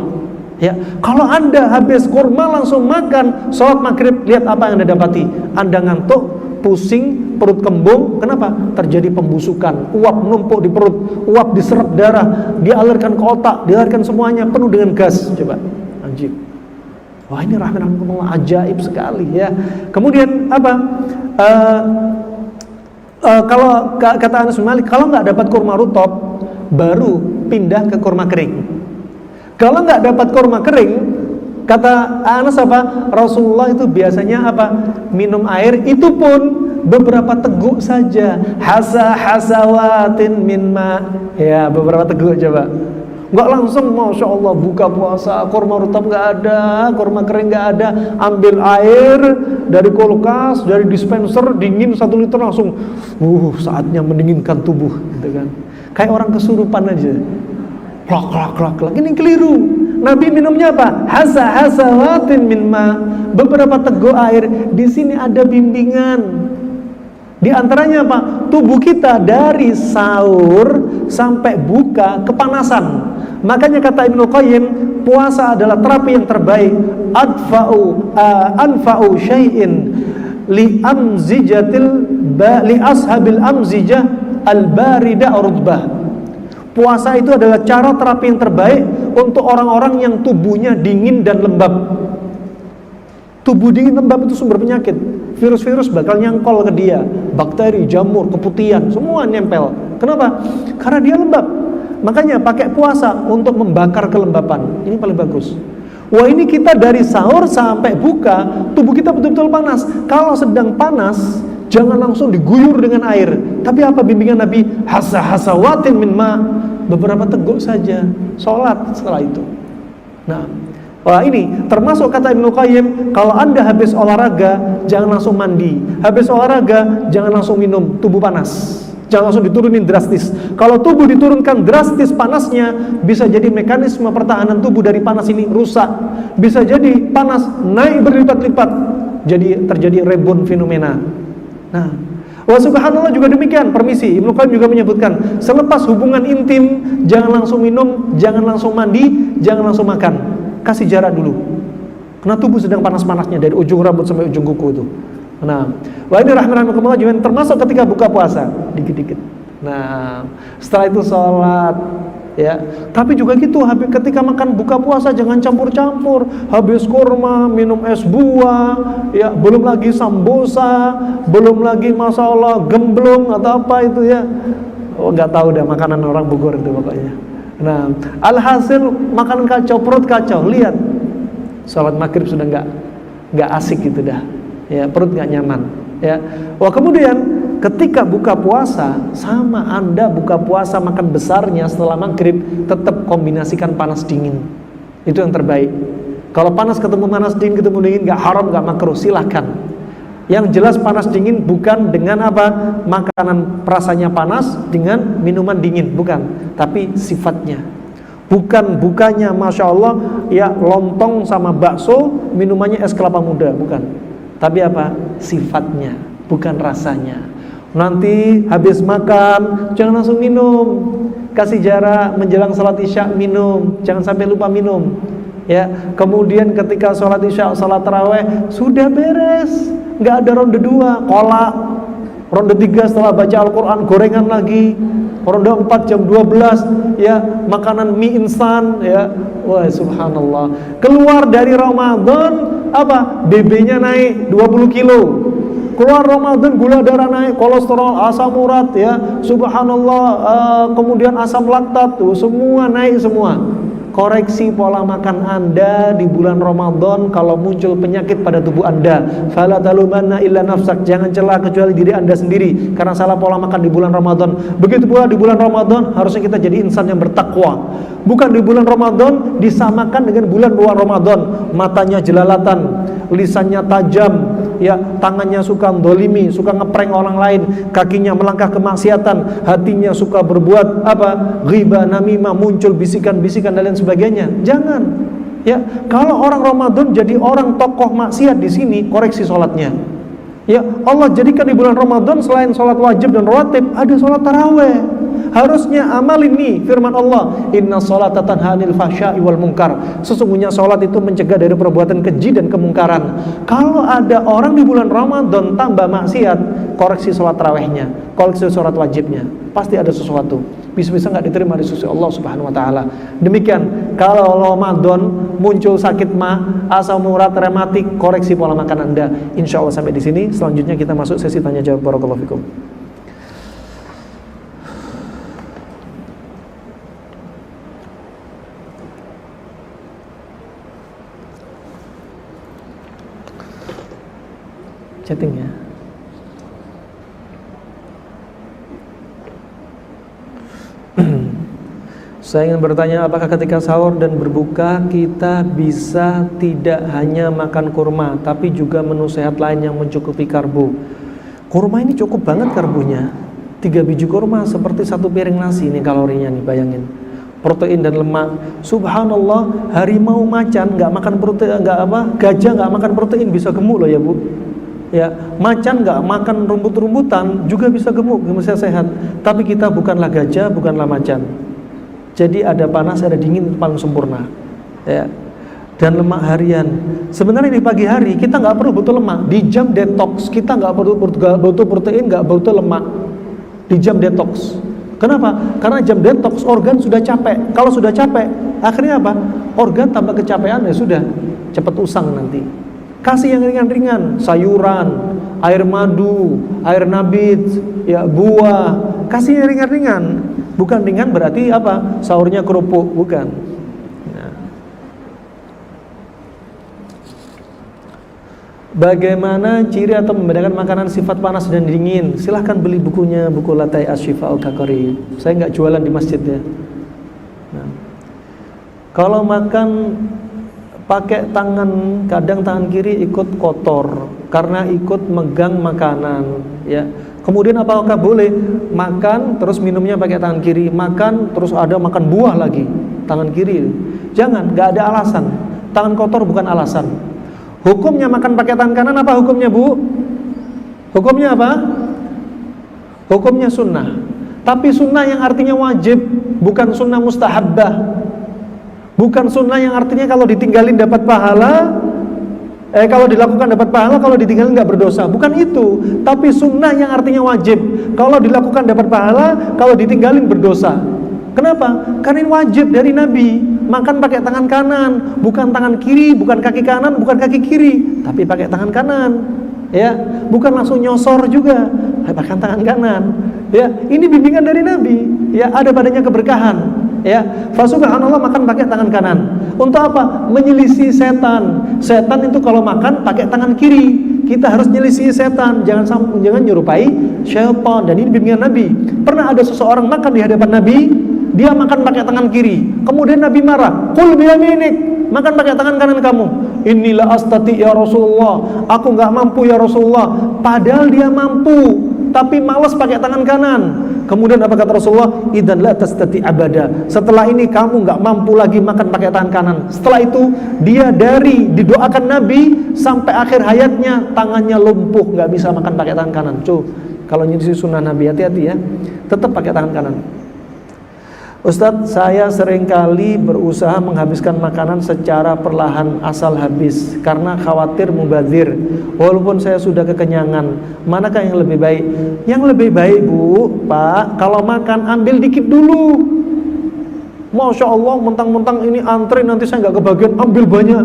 Ya, kalau Anda habis kurma langsung makan, sholat maghrib, lihat apa yang Anda dapati. Anda ngantuk, pusing, perut kembung. Kenapa? Terjadi pembusukan, uap numpuk di perut, uap diserap darah, dialirkan ke otak, dialirkan semuanya, penuh dengan gas. Coba, anjing. Wah, ini rahmatullah, ajaib sekali ya. Kemudian apa? Kalau kata Anas bin Malik, kalau nggak dapat kurma rutab, baru pindah ke kurma kering. Kalau nggak dapat kurma kering, kata Anas apa? Rasulullah itu biasanya apa? Minum air, itu pun beberapa teguk saja. Hasawatin min ma. Ya, beberapa teguk coba. Nggak langsung, masya Allah, buka puasa, kurma rutab nggak ada, kurma kering nggak ada. Ambil air dari kulkas, dari dispenser, dingin 1 liter langsung. Saatnya mendinginkan tubuh, gitu kan? Kayak orang kesurupan aja. Klak. Ini keliru. Nabi minumnya apa? Hasawatin min ma. Beberapa teguk air. Di sini ada bimbingan. Di antaranya apa? Tubuh kita dari sahur sampai buka kepanasan. Makanya kata Ibnu Qayyim, puasa adalah terapi yang terbaik. Anfa'u syai'in li ashabil amzijah al-barida rutbah. Puasa itu adalah cara terapi yang terbaik untuk orang-orang yang tubuhnya dingin dan lembab. Tubuh dingin lembab itu sumber penyakit. Virus-virus bakal nyangkol ke dia. Bakteri, jamur, keputihan, semua nempel. Kenapa? Karena dia lembab. Makanya pakai puasa untuk membakar kelembapan. Ini paling bagus. Wah, ini kita dari sahur sampai buka, tubuh kita betul-betul panas. Kalau sedang panas, jangan langsung diguyur dengan air. Tapi apa bimbingan Nabi? Hasawatin min ma. Beberapa teguk saja. Sholat setelah itu. Nah, wah, ini termasuk kata Ibnu Qayyim, kalau Anda habis olahraga jangan langsung mandi. Habis olahraga jangan langsung minum, tubuh panas. Jangan langsung diturunin drastis. Kalau tubuh diturunkan drastis panasnya, bisa jadi mekanisme pertahanan tubuh dari panas ini rusak. Bisa jadi panas naik berlipat-lipat. Jadi terjadi rebound fenomena. Nah, wa subhanallah juga demikian. Permisi, Ibnu Qayyim juga menyebutkan, selepas hubungan intim jangan langsung minum, jangan langsung mandi, jangan langsung makan. Kasih jarak dulu. Karena tubuh sedang panas-panasnya dari ujung rambut sampai ujung kuku itu. Nah, wa ini rahmatullahi juga termasuk ketika buka puasa, dikit-dikit. Nah, setelah itu sholat, ya. Tapi juga gitu, ketika makan buka puasa jangan campur-campur. Habis kurma, minum es buah, ya, belum lagi sambosa, belum lagi masalah gemblong atau apa itu ya. Oh, nggak tahu dah makanan orang Bogor itu pokoknya. Nah, alhasil makanan kacau, perut kacau. Lihat, sholat maghrib sudah nggak asik gitu dah. Ya, perut nggak nyaman. Ya, wah kemudian ketika buka puasa, sama Anda buka puasa makan besarnya setelah maghrib, tetap kombinasikan panas dingin. Itu yang terbaik. Kalau panas ketemu dingin nggak haram, nggak makruh, silahkan. Yang jelas panas dingin bukan dengan apa? Makanan rasanya panas dengan minuman dingin, bukan. Tapi sifatnya. Bukan bukanya Masya Allah ya lontong sama bakso, minumannya es kelapa muda, bukan. Tapi apa? Sifatnya, bukan rasanya. Nanti habis makan jangan langsung minum, kasih jarak menjelang sholat isya minum, jangan sampai lupa minum ya. Kemudian ketika sholat isya, sholat taraweh sudah beres, nggak ada ronde 2, kolak. Ronde 3 setelah baca Al-Quran, gorengan lagi. Ronde 4 jam 12 ya, makanan mie instan ya. Wah subhanallah. Keluar dari Ramadan apa? BB-nya naik 20 kilo. Keluar Ramadan gula darah naik, kolesterol, asam urat ya. Subhanallah, kemudian asam laktat tuh semua naik semua. Koreksi pola makan Anda di bulan Ramadan. Kalau muncul penyakit pada tubuh Anda, fala talumanna illa nafsak, jangan celah kecuali diri Anda sendiri karena salah pola makan di bulan Ramadan. Begitu pula di bulan Ramadan harusnya kita jadi insan yang bertakwa. Bukan di bulan Ramadan disamakan dengan bulan luar Ramadan. Matanya jelalatan, lisannya tajam ya, tangannya suka dolimi, suka ngeprank orang lain, kakinya melangkah kemaksiatan, hatinya suka berbuat apa? Ghibah, namimah, muncul bisikan-bisikan dan lain sebagainya. Jangan. Ya, kalau orang Ramadan jadi orang tokoh maksiat di sini, koreksi sholatnya. Ya, Allah jadikan di bulan Ramadan selain sholat wajib dan rawatib, ada sholat taraweh. Harusnya amal ini firman Allah, inna sholata tanha 'anil fahsya'i wal munkar. Sesungguhnya sholat itu mencegah dari perbuatan keji dan kemungkaran. Kalau ada orang di bulan Ramadan tambah maksiat, koreksi sholat tarawehnya, koreksi sholat wajibnya. Pasti ada sesuatu. Bisa-bisa nggak diterima di sisi Allah Subhanahu Wa Taala. Demikian, kalau Ramadan muncul sakit mah, asam urat, rematik, koreksi pola makan Anda. Insya Allah sampai di sini. Selanjutnya kita masuk sesi tanya jawab. Barakallahu fikum. Chatting ya. Saya ingin bertanya, apakah ketika sahur dan berbuka kita bisa tidak hanya makan kurma, tapi juga menu sehat lain yang mencukupi karbo? Kurma ini cukup banget karbonya. 3 biji kurma seperti 1 piring nasi ini kalorinya nih, bayangin. Protein dan lemak. Subhanallah, harimau macan nggak makan protein, gajah nggak makan protein bisa gemuk loh ya Bu. Ya, macan nggak makan rumput-rumputan juga bisa gemuk, bisa sehat. Tapi kita bukanlah gajah, bukanlah macan. Jadi ada panas, ada dingin, itu paling sempurna. Ya. Dan lemak harian. Sebenarnya di pagi hari kita nggak perlu butuh lemak. Di jam detox kita nggak perlu butuh protein, nggak butuh lemak. Di jam detox. Kenapa? Karena jam detox organ sudah capek. Kalau sudah capek, akhirnya apa? Organ tambah kecapean, ya sudah cepat usang nanti. Kasih yang ringan-ringan, sayuran, air madu, air nabit, ya buah. Kasih yang ringan-ringan. Bukan ringan berarti apa? Sahurnya kerupuk, bukan. Nah. Bagaimana ciri atau membedakan makanan sifat panas dan dingin? Silahkan beli bukunya, buku Latai Asy-Syifa'ul Kakari. Saya nggak jualan di masjid ya. Nah. Kalau makan pakai tangan, kadang tangan kiri ikut kotor karena ikut megang makanan, ya. Kemudian apakah boleh makan terus minumnya pakai tangan kiri, makan terus ada makan buah lagi tangan kiri? Jangan, nggak ada alasan. Tangan kotor bukan alasan. Hukumnya makan pakai tangan kanan apa hukumnya Bu? Hukumnya apa? Hukumnya sunnah. Tapi sunnah yang artinya wajib, bukan sunnah mustahabbah. Bukan sunnah yang artinya kalau ditinggalin dapat pahala, kalau dilakukan dapat pahala, kalau ditinggalin nggak berdosa. Bukan itu. Tapi sunnah yang artinya wajib. Kalau dilakukan dapat pahala, kalau ditinggalin berdosa. Kenapa? Karena ini wajib dari Nabi. Makan pakai tangan kanan, bukan tangan kiri, bukan kaki kanan, bukan kaki kiri, tapi pakai tangan kanan. Ya, bukan langsung nyosor juga, pakai tangan kanan. Ya, ini bimbingan dari Nabi. Ya, ada padanya keberkahan. Ya, subhanallah, makan pakai tangan kanan. Untuk apa? Menyelisih setan. Setan itu kalau makan pakai tangan kiri. Kita harus nyelisih setan, jangan nyerupai syaitan. Dan ini bimbingan Nabi. Pernah ada seseorang makan di hadapan Nabi, dia makan pakai tangan kiri. Kemudian Nabi marah, "Qul biyaminik." Makan pakai tangan kanan kamu. "Inilah astati ya Rasulullah." Aku nggak mampu ya Rasulullah. Padahal dia mampu, tapi malas pakai tangan kanan. Kemudian apa kata Rasulullah? "Idzan la tastati abada." Setelah ini kamu nggak mampu lagi makan pakai tangan kanan. Setelah itu dia didoakan Nabi sampai akhir hayatnya tangannya lumpuh, nggak bisa makan pakai tangan kanan. Kalau nyisi sunnah Nabi, hati-hati ya. Tetap pakai tangan kanan. Ustadz, saya seringkali berusaha menghabiskan makanan secara perlahan asal habis karena khawatir mubazir. Walaupun saya sudah kekenyangan, manakah yang lebih baik? Yang lebih baik, Bu, Pak, kalau makan ambil dikit dulu. Masya Allah, mentang-mentang ini antri nanti saya nggak kebagian, ambil banyak.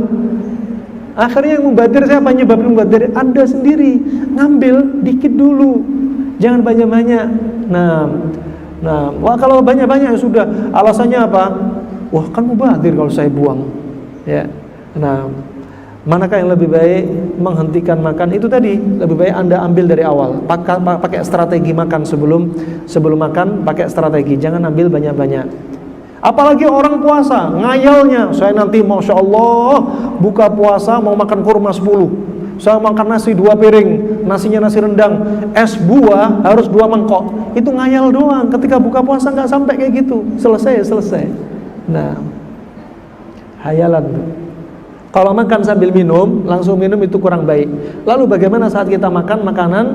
Akhirnya yang mubazir, saya apa nyebabin mubazir? Anda sendiri, ngambil dikit dulu, jangan banyak-banyak. Wah, kalau banyak-banyak ya sudah. Alasannya apa? Wah, kan mubazir kalau saya buang. Ya. Nah, manakah yang lebih baik menghentikan makan? Itu tadi, lebih baik Anda ambil dari awal. Pakai strategi makan sebelum makan, pakai strategi. Jangan ambil banyak-banyak. Apalagi orang puasa, ngayalnya, saya nanti Masya Allah buka puasa mau makan kurma 10. Saya makan nasi 2 piring, nasinya nasi rendang, es buah harus 2 mangkok. Itu ngayal doang. Ketika buka puasa nggak sampai kayak gitu. Selesai. Nah, hayalan tuh. Kalau makan sambil minum, langsung minum itu kurang baik. Lalu bagaimana saat kita makan makanan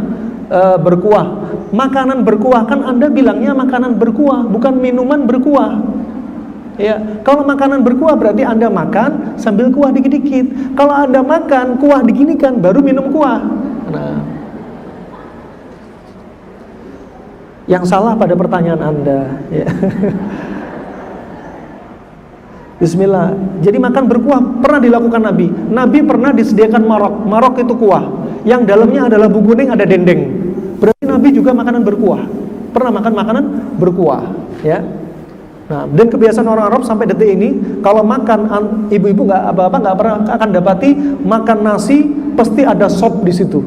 berkuah? Makanan berkuah kan Anda bilangnya makanan berkuah, bukan minuman berkuah. Ya, kalau makanan berkuah berarti Anda makan sambil kuah dikit-dikit. Kalau Anda makan kuah diginikan baru minum kuah. Nah, yang salah pada pertanyaan Anda. Ya. Bismillah. Jadi makan berkuah pernah dilakukan Nabi. Nabi pernah disediakan marok. Marok itu kuah. Yang dalamnya adalah bumbu kuning, ada dendeng. Berarti Nabi juga makanan berkuah. Pernah makan makanan berkuah. Ya. Nah, dan kebiasaan orang Arab sampai detik ini, kalau makan ibu-ibu nggak pernah akan dapati makan nasi pasti ada sop di situ,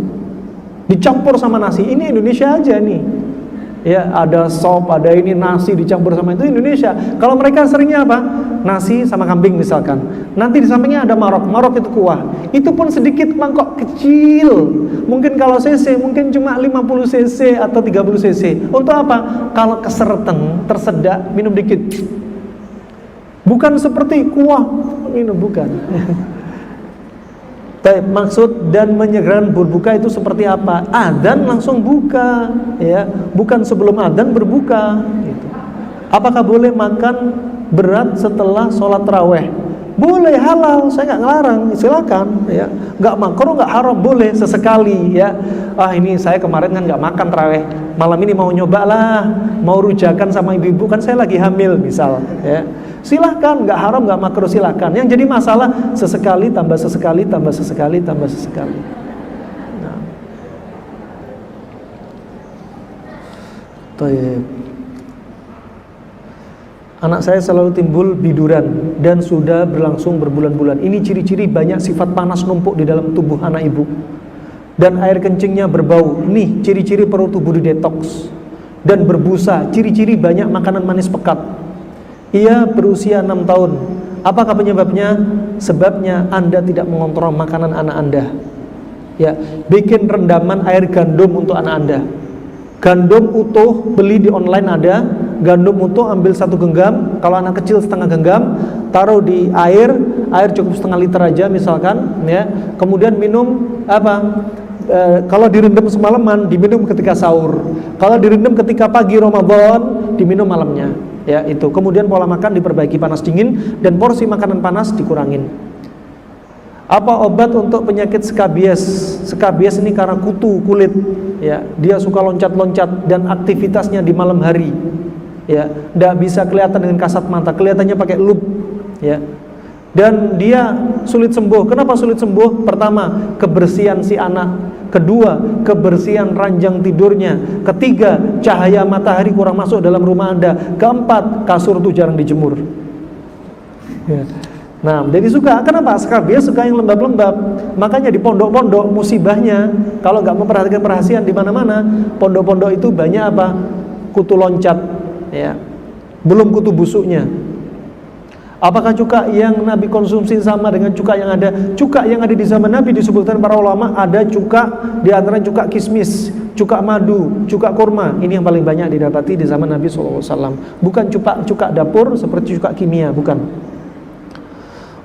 dicampur sama nasi. Ini Indonesia aja nih, ya ada sop, ada ini nasi dicampur sama itu Indonesia. Kalau mereka seringnya apa? Nasi sama kambing misalkan. Nanti di sampingnya ada marok itu kuah. Itu pun sedikit mangkok kecil. Mungkin kalau cc mungkin cuma 50 cc atau 30 cc. Untuk apa? Kalau kesereten, tersedak, minum dikit. Bukan seperti kuah minum, bukan. Maksud dan menyegerakan berbuka itu seperti apa? Adzan langsung buka, ya, bukan sebelum adzan berbuka. Gitu. Apakah boleh makan berat setelah sholat taraweh? Boleh, halal, saya nggak ngelarang, silakan. Ya, nggak makruh, nggak haram, boleh sesekali. Ya, ini saya kemarin kan nggak makan taraweh, malam ini mau nyoba lah, mau rujakan sama ibu-ibu, kan saya lagi hamil, misal. Ya, silahkan, nggak haram, nggak makruh, silahkan. Yang jadi masalah sesekali, tambah sesekali, tambah sesekali, tambah sesekali. Nah. Anak saya selalu timbul biduran dan sudah berlangsung berbulan-bulan. Ini ciri-ciri banyak sifat panas numpuk di dalam tubuh anak ibu. Dan air kencingnya berbau. Nih ciri-ciri perlu tubuh didetoks. Dan berbusa, ciri-ciri banyak makanan manis pekat. Ia berusia 6 tahun. Apakah penyebabnya? Sebabnya Anda tidak mengontrol makanan anak Anda. Ya, bikin rendaman air gandum untuk anak Anda. Gandum utuh beli di online ada. Gandum utuh ambil 1 genggam, kalau anak kecil setengah genggam, taruh di air cukup setengah liter aja misalkan, ya. Kemudian minum kalau direndam semalaman, diminum ketika sahur. Kalau direndam ketika pagi Ramadan, diminum malamnya. Ya, itu. Kemudian pola makan diperbaiki panas dingin dan porsi makanan panas dikurangin. Apa obat untuk penyakit skabies? Skabies ini karena kutu kulit, ya. Dia suka loncat-loncat dan aktivitasnya di malam hari. ya, tidak bisa kelihatan dengan kasat mata, kelihatannya pakai lup, ya. Dan dia sulit sembuh. Kenapa sulit sembuh? Pertama, kebersihan si anak. Kedua, kebersihan ranjang tidurnya. Ketiga, cahaya matahari kurang masuk dalam rumah Anda. Keempat, kasur itu jarang dijemur. Ya. Nah, jadi suka. Kenapa? Sekarang dia suka yang lembab-lembab. Makanya di pondok-pondok musibahnya, kalau nggak memperhatikan perhatian di mana-mana, pondok-pondok itu banyak apa? Kutu loncat, ya. Belum kutu busuknya. Apakah cuka yang Nabi konsumsi sama dengan cuka yang ada? Cuka yang ada di zaman Nabi disebutkan para ulama ada cuka, di antara cuka kismis, cuka madu, cuka kurma. Ini yang paling banyak didapati di zaman Nabi SAW. Bukan cuka dapur seperti cuka kimia, bukan.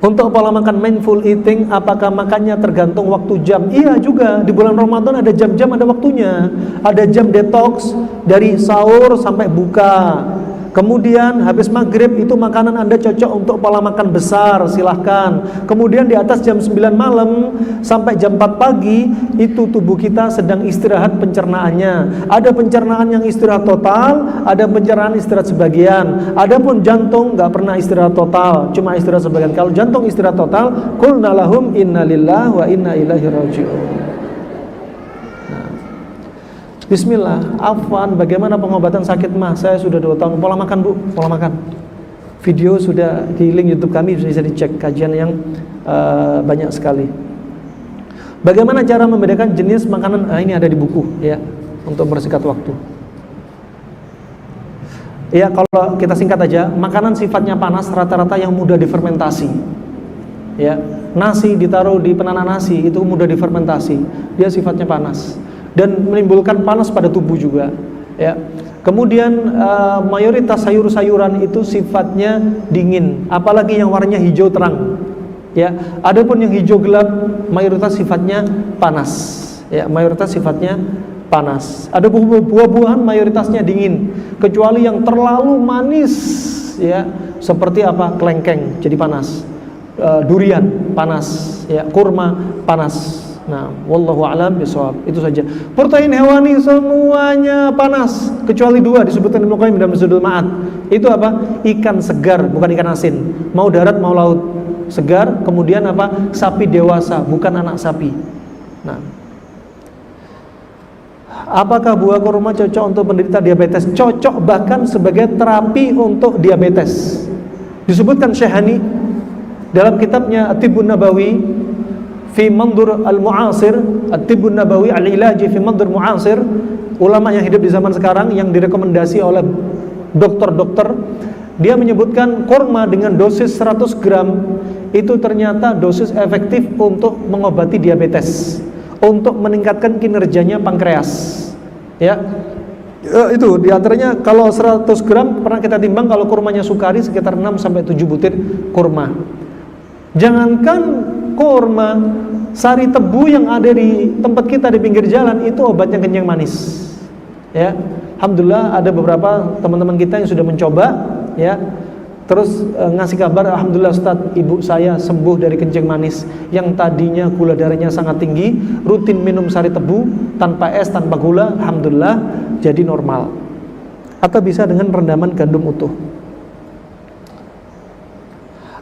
Untuk pola makan mindful eating, apakah makannya tergantung waktu jam? Iya juga, di bulan Ramadan ada jam-jam, ada waktunya. Ada jam detox dari sahur sampai buka. Kemudian habis maghrib itu makanan Anda cocok untuk pola makan besar, silahkan. Kemudian di atas jam 9 malam sampai jam 4 pagi itu tubuh kita sedang istirahat pencernaannya. Ada pencernaan yang istirahat total, ada pencernaan istirahat sebagian. Adapun jantung nggak pernah istirahat total, cuma istirahat sebagian. Kalau jantung istirahat total, qulna lahum inna lillahi wa inna ilaihi raji'un. Bismillah, afwan, bagaimana pengobatan sakit mah? Saya sudah 2 tahun. Pola makan, Bu, pola makan. Video sudah di link YouTube kami, bisa dicek kajian yang banyak sekali. Bagaimana cara membedakan jenis makanan? Ini ada di buku, ya, untuk bersingkat waktu. Ya, kalau kita singkat aja, makanan sifatnya panas rata-rata yang mudah difermentasi. Ya, nasi ditaruh di penanak nasi itu mudah difermentasi, dia sifatnya panas dan menimbulkan panas pada tubuh juga, ya. Kemudian mayoritas sayur-sayuran itu sifatnya dingin, apalagi yang warnanya hijau terang, ya. Adapun yang hijau gelap mayoritas sifatnya panas, ya, mayoritas sifatnya panas. Ada buah-buahan mayoritasnya dingin, kecuali yang terlalu manis, ya, seperti apa? Kelengkeng jadi panas, durian panas, ya, kurma panas. Nah, wallahu a'lam bishawab. Itu saja. Protein hewani semuanya panas kecuali 2 disebutkan Ibnu Qayyim dalam Zadul Ma'ad. Itu apa? Ikan segar, bukan ikan asin. Mau darat mau laut. Segar, kemudian apa? Sapi dewasa, bukan anak sapi. Nah, apakah buah kurma cocok untuk penderita diabetes? Cocok bahkan sebagai terapi untuk diabetes. Disebutkan Syekhani dalam kitabnya At-Tibbun Nabawi fi Mandur al-Mu'asir, At-Tibbun Nabawi al-Ilaji fi Mandur Mu'asir, ulama yang hidup di zaman sekarang yang direkomendasi oleh dokter-dokter, dia menyebutkan kurma dengan dosis 100 gram itu ternyata dosis efektif untuk mengobati diabetes, untuk meningkatkan kinerjanya pankreas, ya. Itu diantaranya kalau 100 gram pernah kita timbang, kalau kurmanya sukari sekitar 6-7 butir kurma. Jangankan kurma, sari tebu yang ada di tempat kita di pinggir jalan itu obatnya kenyang manis, ya. Alhamdulillah ada beberapa teman-teman kita yang sudah mencoba, ya, terus ngasih kabar, alhamdulillah Ustaz, ibu saya sembuh dari kencing manis yang tadinya gula darahnya sangat tinggi, rutin minum sari tebu tanpa es, tanpa gula, alhamdulillah jadi normal. Atau bisa dengan rendaman gandum utuh.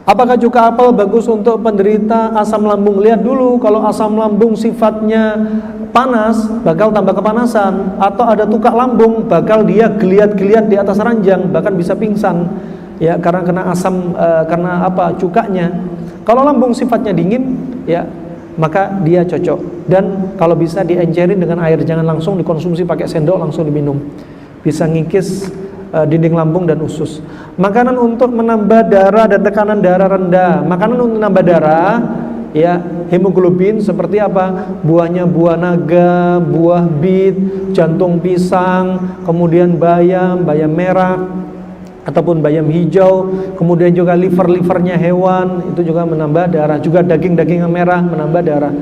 Apakah cuka apel bagus untuk penderita asam lambung? Lihat dulu, kalau asam lambung sifatnya panas, bakal tambah kepanasan. Atau ada tukak lambung, bakal dia geliat-geliat di atas ranjang, bahkan bisa pingsan, ya, karena kena asam, karena apa? Cukanya. Kalau lambung sifatnya dingin, ya, maka dia cocok. Dan kalau bisa diencerin dengan air, jangan langsung dikonsumsi pakai sendok, langsung diminum. Bisa ngikis dinding lambung dan usus. Makanan untuk menambah darah dan tekanan darah rendah. Makanan untuk menambah darah, ya, hemoglobin seperti apa? Buahnya buah naga, buah bit, jantung pisang, kemudian bayam merah ataupun bayam hijau, kemudian juga livernya hewan, itu juga menambah darah. Juga daging merah menambah darah.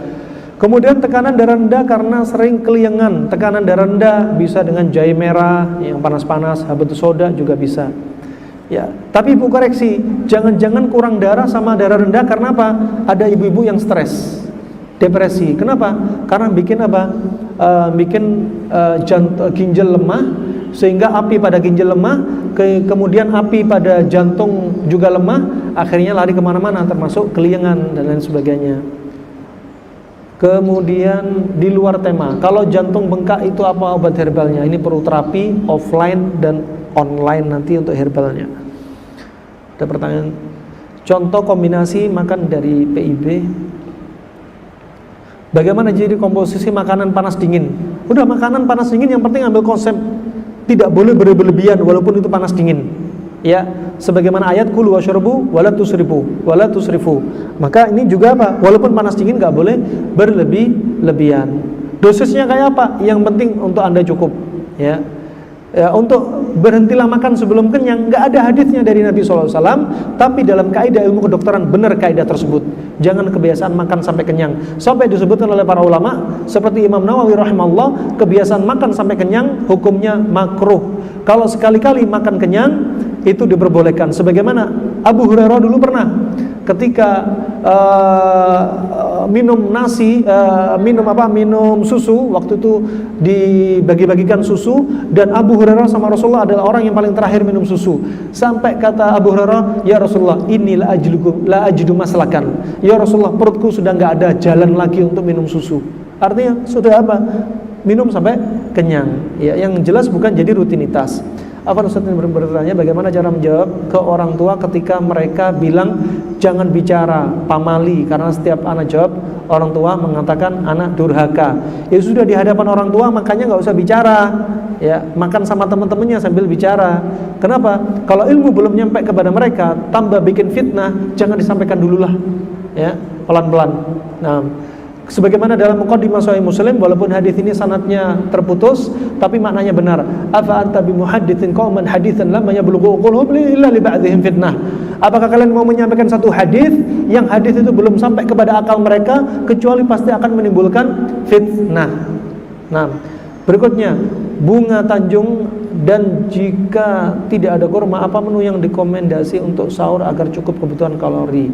Kemudian tekanan darah rendah karena sering keliengan. Tekanan darah rendah bisa dengan jahe merah yang panas-panas, habatus soda juga bisa. Ya, tapi ibu koreksi, jangan-jangan kurang darah sama darah rendah karena apa? Ada ibu-ibu yang stres, depresi. Kenapa? Karena bikin apa? Ginjal lemah sehingga api pada ginjal lemah, kemudian api pada jantung juga lemah, akhirnya lari kemana-mana termasuk keliengan dan lain sebagainya. Kemudian di luar tema, kalau jantung bengkak itu apa obat herbalnya? Ini perlu terapi offline dan online nanti untuk herbalnya. Ada pertanyaan, contoh kombinasi makan dari PIB. Bagaimana jadi komposisi makanan panas dingin? Udah makanan panas dingin, yang penting ambil konsep tidak boleh berlebihan walaupun itu panas dingin. Ya, sebagaimana ayat kulu washrabu wala tusrifu. Maka ini juga apa? Walaupun panas dingin nggak boleh berlebihan. Dosisnya kayak apa? Yang penting untuk Anda cukup, ya. Untuk berhentilah makan sebelum kenyang, nggak ada hadisnya dari Nabi SAW, tapi dalam kaidah ilmu kedokteran benar kaidah tersebut. Jangan kebiasaan makan sampai kenyang. Sampai disebutkan oleh para ulama seperti Imam Nawawi rahimahullah, kebiasaan makan sampai kenyang hukumnya makruh. Kalau sekali-kali makan kenyang itu diperbolehkan. Sebagaimana Abu Hurairah dulu pernah ketika minum nasi, minum susu, waktu itu dibagi-bagikan susu, dan Abu Hurairah sama Rasulullah adalah orang yang paling terakhir minum susu. Sampai kata Abu Hurairah, ya Rasulullah, ini la ajidu maslakan. Ya Rasulullah, perutku sudah nggak ada jalan lagi untuk minum susu. Artinya sudah apa? Minum sampai kenyang. Ya, yang jelas bukan jadi rutinitas. Apa Ustaz ini bertanya bagaimana cara menjawab ke orang tua ketika mereka bilang jangan bicara, pamali, karena setiap anak jawab orang tua mengatakan anak durhaka. Ya sudah, di hadapan orang tua makanya nggak usah bicara, ya, makan sama teman-temannya sambil bicara. Kenapa? Kalau ilmu belum nyampe kepada mereka, tambah bikin fitnah, jangan disampaikan dululah, ya, pelan-pelan. Nah, sebagaimana dalam muqaddimah Sahih Muslim, walaupun hadis ini sanadnya terputus, tapi maknanya benar. Afa anta bimuhadditsin qauman haditsan lam yablughu qulhum illa li ba'dihim fitnah. Apakah kalian mau menyampaikan satu hadis yang hadis itu belum sampai kepada akal mereka, kecuali pasti akan menimbulkan fitnah. Nah, berikutnya Bunga Tanjung, dan jika tidak ada kurma, apa menu yang direkomendasi untuk sahur agar cukup kebutuhan kalori?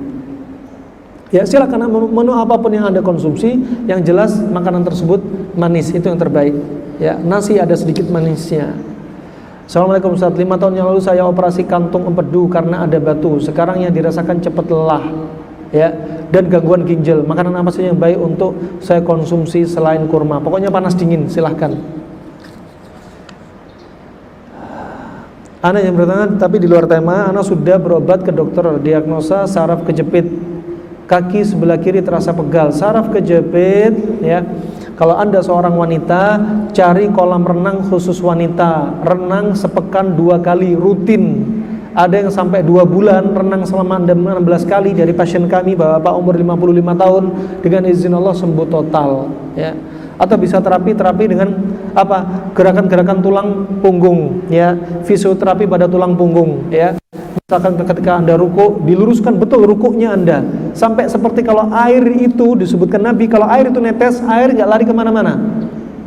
Ya silakan menu apapun yang Anda konsumsi, yang jelas makanan tersebut manis, itu yang terbaik. Ya, nasi ada sedikit manisnya. Assalamualaikum Ustaz, 5 tahun yang lalu saya operasi kantung empedu karena ada batu. Sekarang yang dirasakan cepat lelah, ya, dan gangguan ginjal. Makanan apa saja yang baik untuk saya konsumsi selain kurma? Pokoknya panas dingin, silahkan. Ana yang bertanya, tapi di luar tema, Ana sudah berobat ke dokter, diagnosa saraf kejepit. Kaki sebelah kiri terasa pegal, saraf kejepit, ya. Kalau Anda seorang wanita, cari kolam renang khusus wanita, renang sepekan 2 kali rutin. Ada yang sampai 2 bulan renang selama 16 kali. Dari pasien kami, bapak umur 55 tahun, dengan izin Allah sembuh total, ya. Atau bisa terapi dengan apa? Gerakan-gerakan tulang punggung, ya. Fisioterapi pada tulang punggung, ya. Misalkan ketika Anda rukuk, diluruskan betul rukuknya Anda, sampai seperti kalau air itu disebutkan Nabi, kalau air itu netes, air nggak lari kemana-mana.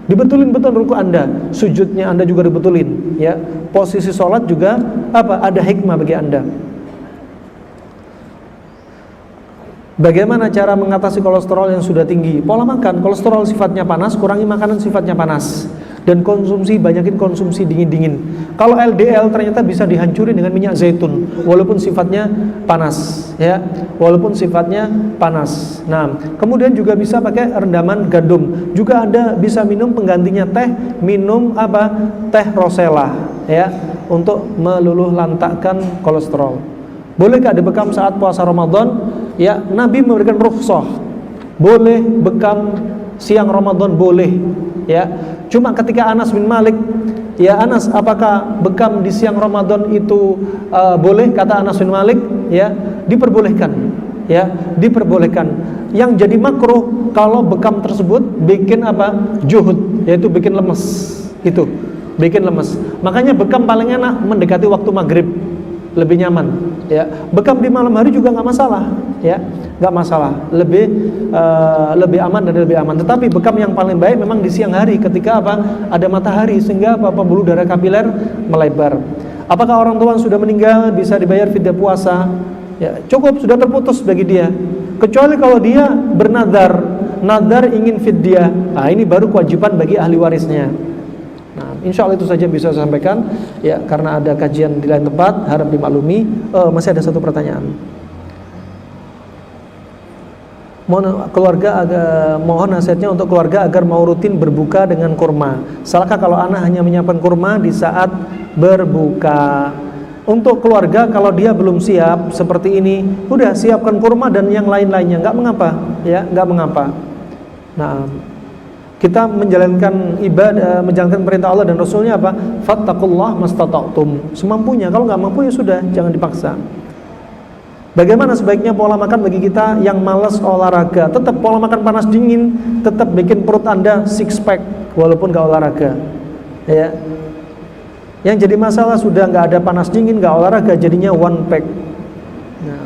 Dibetulin betul rukuk Anda, sujudnya Anda juga dibetulin, ya. Posisi sholat juga apa? Ada hikmah bagi Anda. Bagaimana cara mengatasi kolesterol yang sudah tinggi? Pola makan, kolesterol sifatnya panas, kurangi makanan sifatnya panas. Dan banyakin konsumsi dingin-dingin. Kalau LDL ternyata bisa dihancurin dengan minyak zaitun, walaupun sifatnya panas, ya, walaupun sifatnya panas. Nah, kemudian juga bisa pakai rendaman gandum. Juga Anda bisa minum penggantinya teh, minum apa? Teh rosella, ya, untuk meluluh lantakkan kolesterol. Bolehkah dibekam saat puasa Ramadan? Ya, Nabi memberikan rukhsah. Boleh bekam siang Ramadan, boleh, ya. Cuma ketika Anas bin Malik, ya Anas, apakah bekam di siang Ramadan itu boleh? Kata Anas bin Malik, ya, diperbolehkan, ya, diperbolehkan. Yang jadi makruh kalau bekam tersebut bikin apa? Juhud, yaitu bikin lemes, itu, bikin lemes. Makanya bekam paling enak mendekati waktu maghrib, lebih nyaman, ya. Bekam di malam hari juga nggak masalah, ya, nggak masalah, lebih aman dan lebih aman. Tetapi bekam yang paling baik memang di siang hari, ketika apa? Ada matahari, sehingga apa? Pembuluh darah kapiler melebar. Apakah orang tua yang sudah meninggal bisa dibayar fidyah puasa? Ya, cukup, sudah terputus bagi dia. Kecuali kalau dia bernadar, nadar ingin fidyah. Nah, ini baru kewajiban bagi ahli warisnya. Nah, Insya Allah itu saja yang bisa saya sampaikan. Ya, karena ada kajian di lain tempat, harap dimaklumi. Masih ada satu pertanyaan. Mohon nasihatnya untuk keluarga agar mau rutin berbuka dengan kurma. Salahkah kalau anak hanya menyiapkan kurma di saat berbuka? Untuk keluarga kalau dia belum siap seperti ini, udah siapkan kurma dan yang lain-lainnya, nggak mengapa, ya, nggak mengapa. Nah, kita menjalankan ibadah, menjalankan perintah Allah dan Rasulnya apa? Fattaqullah mastata'tum. Semampunya. Kalau nggak mampu ya sudah, jangan dipaksa. Bagaimana sebaiknya pola makan bagi kita yang malas olahraga? Tetap pola makan panas dingin, tetap bikin perut Anda six pack walaupun nggak olahraga. Ya. Yang jadi masalah sudah nggak ada panas dingin, nggak olahraga, jadinya one pack. Nah.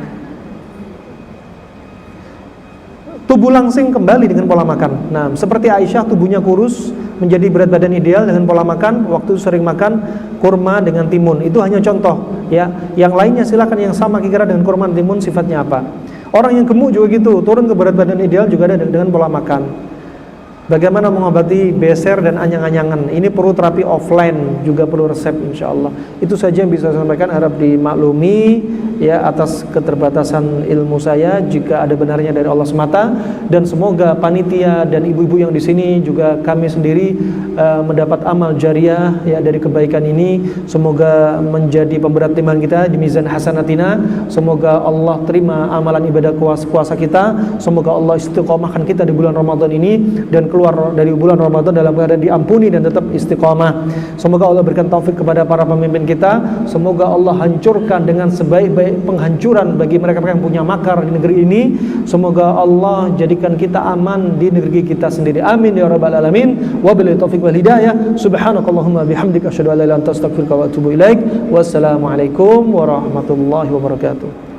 Tubuh langsing kembali dengan pola makan. Nah, seperti Aisyah tubuhnya kurus menjadi berat badan ideal dengan pola makan, waktu sering makan kurma dengan timun. Itu hanya contoh, ya. Yang lainnya silakan yang sama kira-kira dengan kurma dan timun sifatnya apa. Orang yang gemuk juga gitu, turun ke berat badan ideal juga ada dengan pola makan. Bagaimana mengobati beser dan anyang-anyangan? Ini perlu terapi offline, juga perlu resep insyaallah. Itu saja yang bisa saya sampaikan, harap dimaklumi ya atas keterbatasan ilmu saya jika ada benarnya dari Allah semata, dan semoga panitia dan ibu-ibu yang di sini juga kami sendiri mendapat amal jariah ya dari kebaikan ini. Semoga menjadi pemberat timbangan kita di mizan hasanatina. Semoga Allah terima amalan ibadah puasa kita. Semoga Allah istiqomahkan kita di bulan Ramadan ini dan keluar dari bulan Ramadan dalam keadaan diampuni dan tetap istiqamah. Semoga Allah berikan taufik kepada para pemimpin kita. Semoga Allah hancurkan dengan sebaik-baik penghancuran bagi mereka-mereka yang punya makar di negeri ini. Semoga Allah jadikan kita aman di negeri kita sendiri. Amin ya rabbal alamin. Wabillahi taufik wal hidayah. Subhanakallahumma bihamdika asyhadu an la ilaha illa anta astaghfiruka wa atubu ilaik. Wassalamualaikum warahmatullahi wabarakatuh.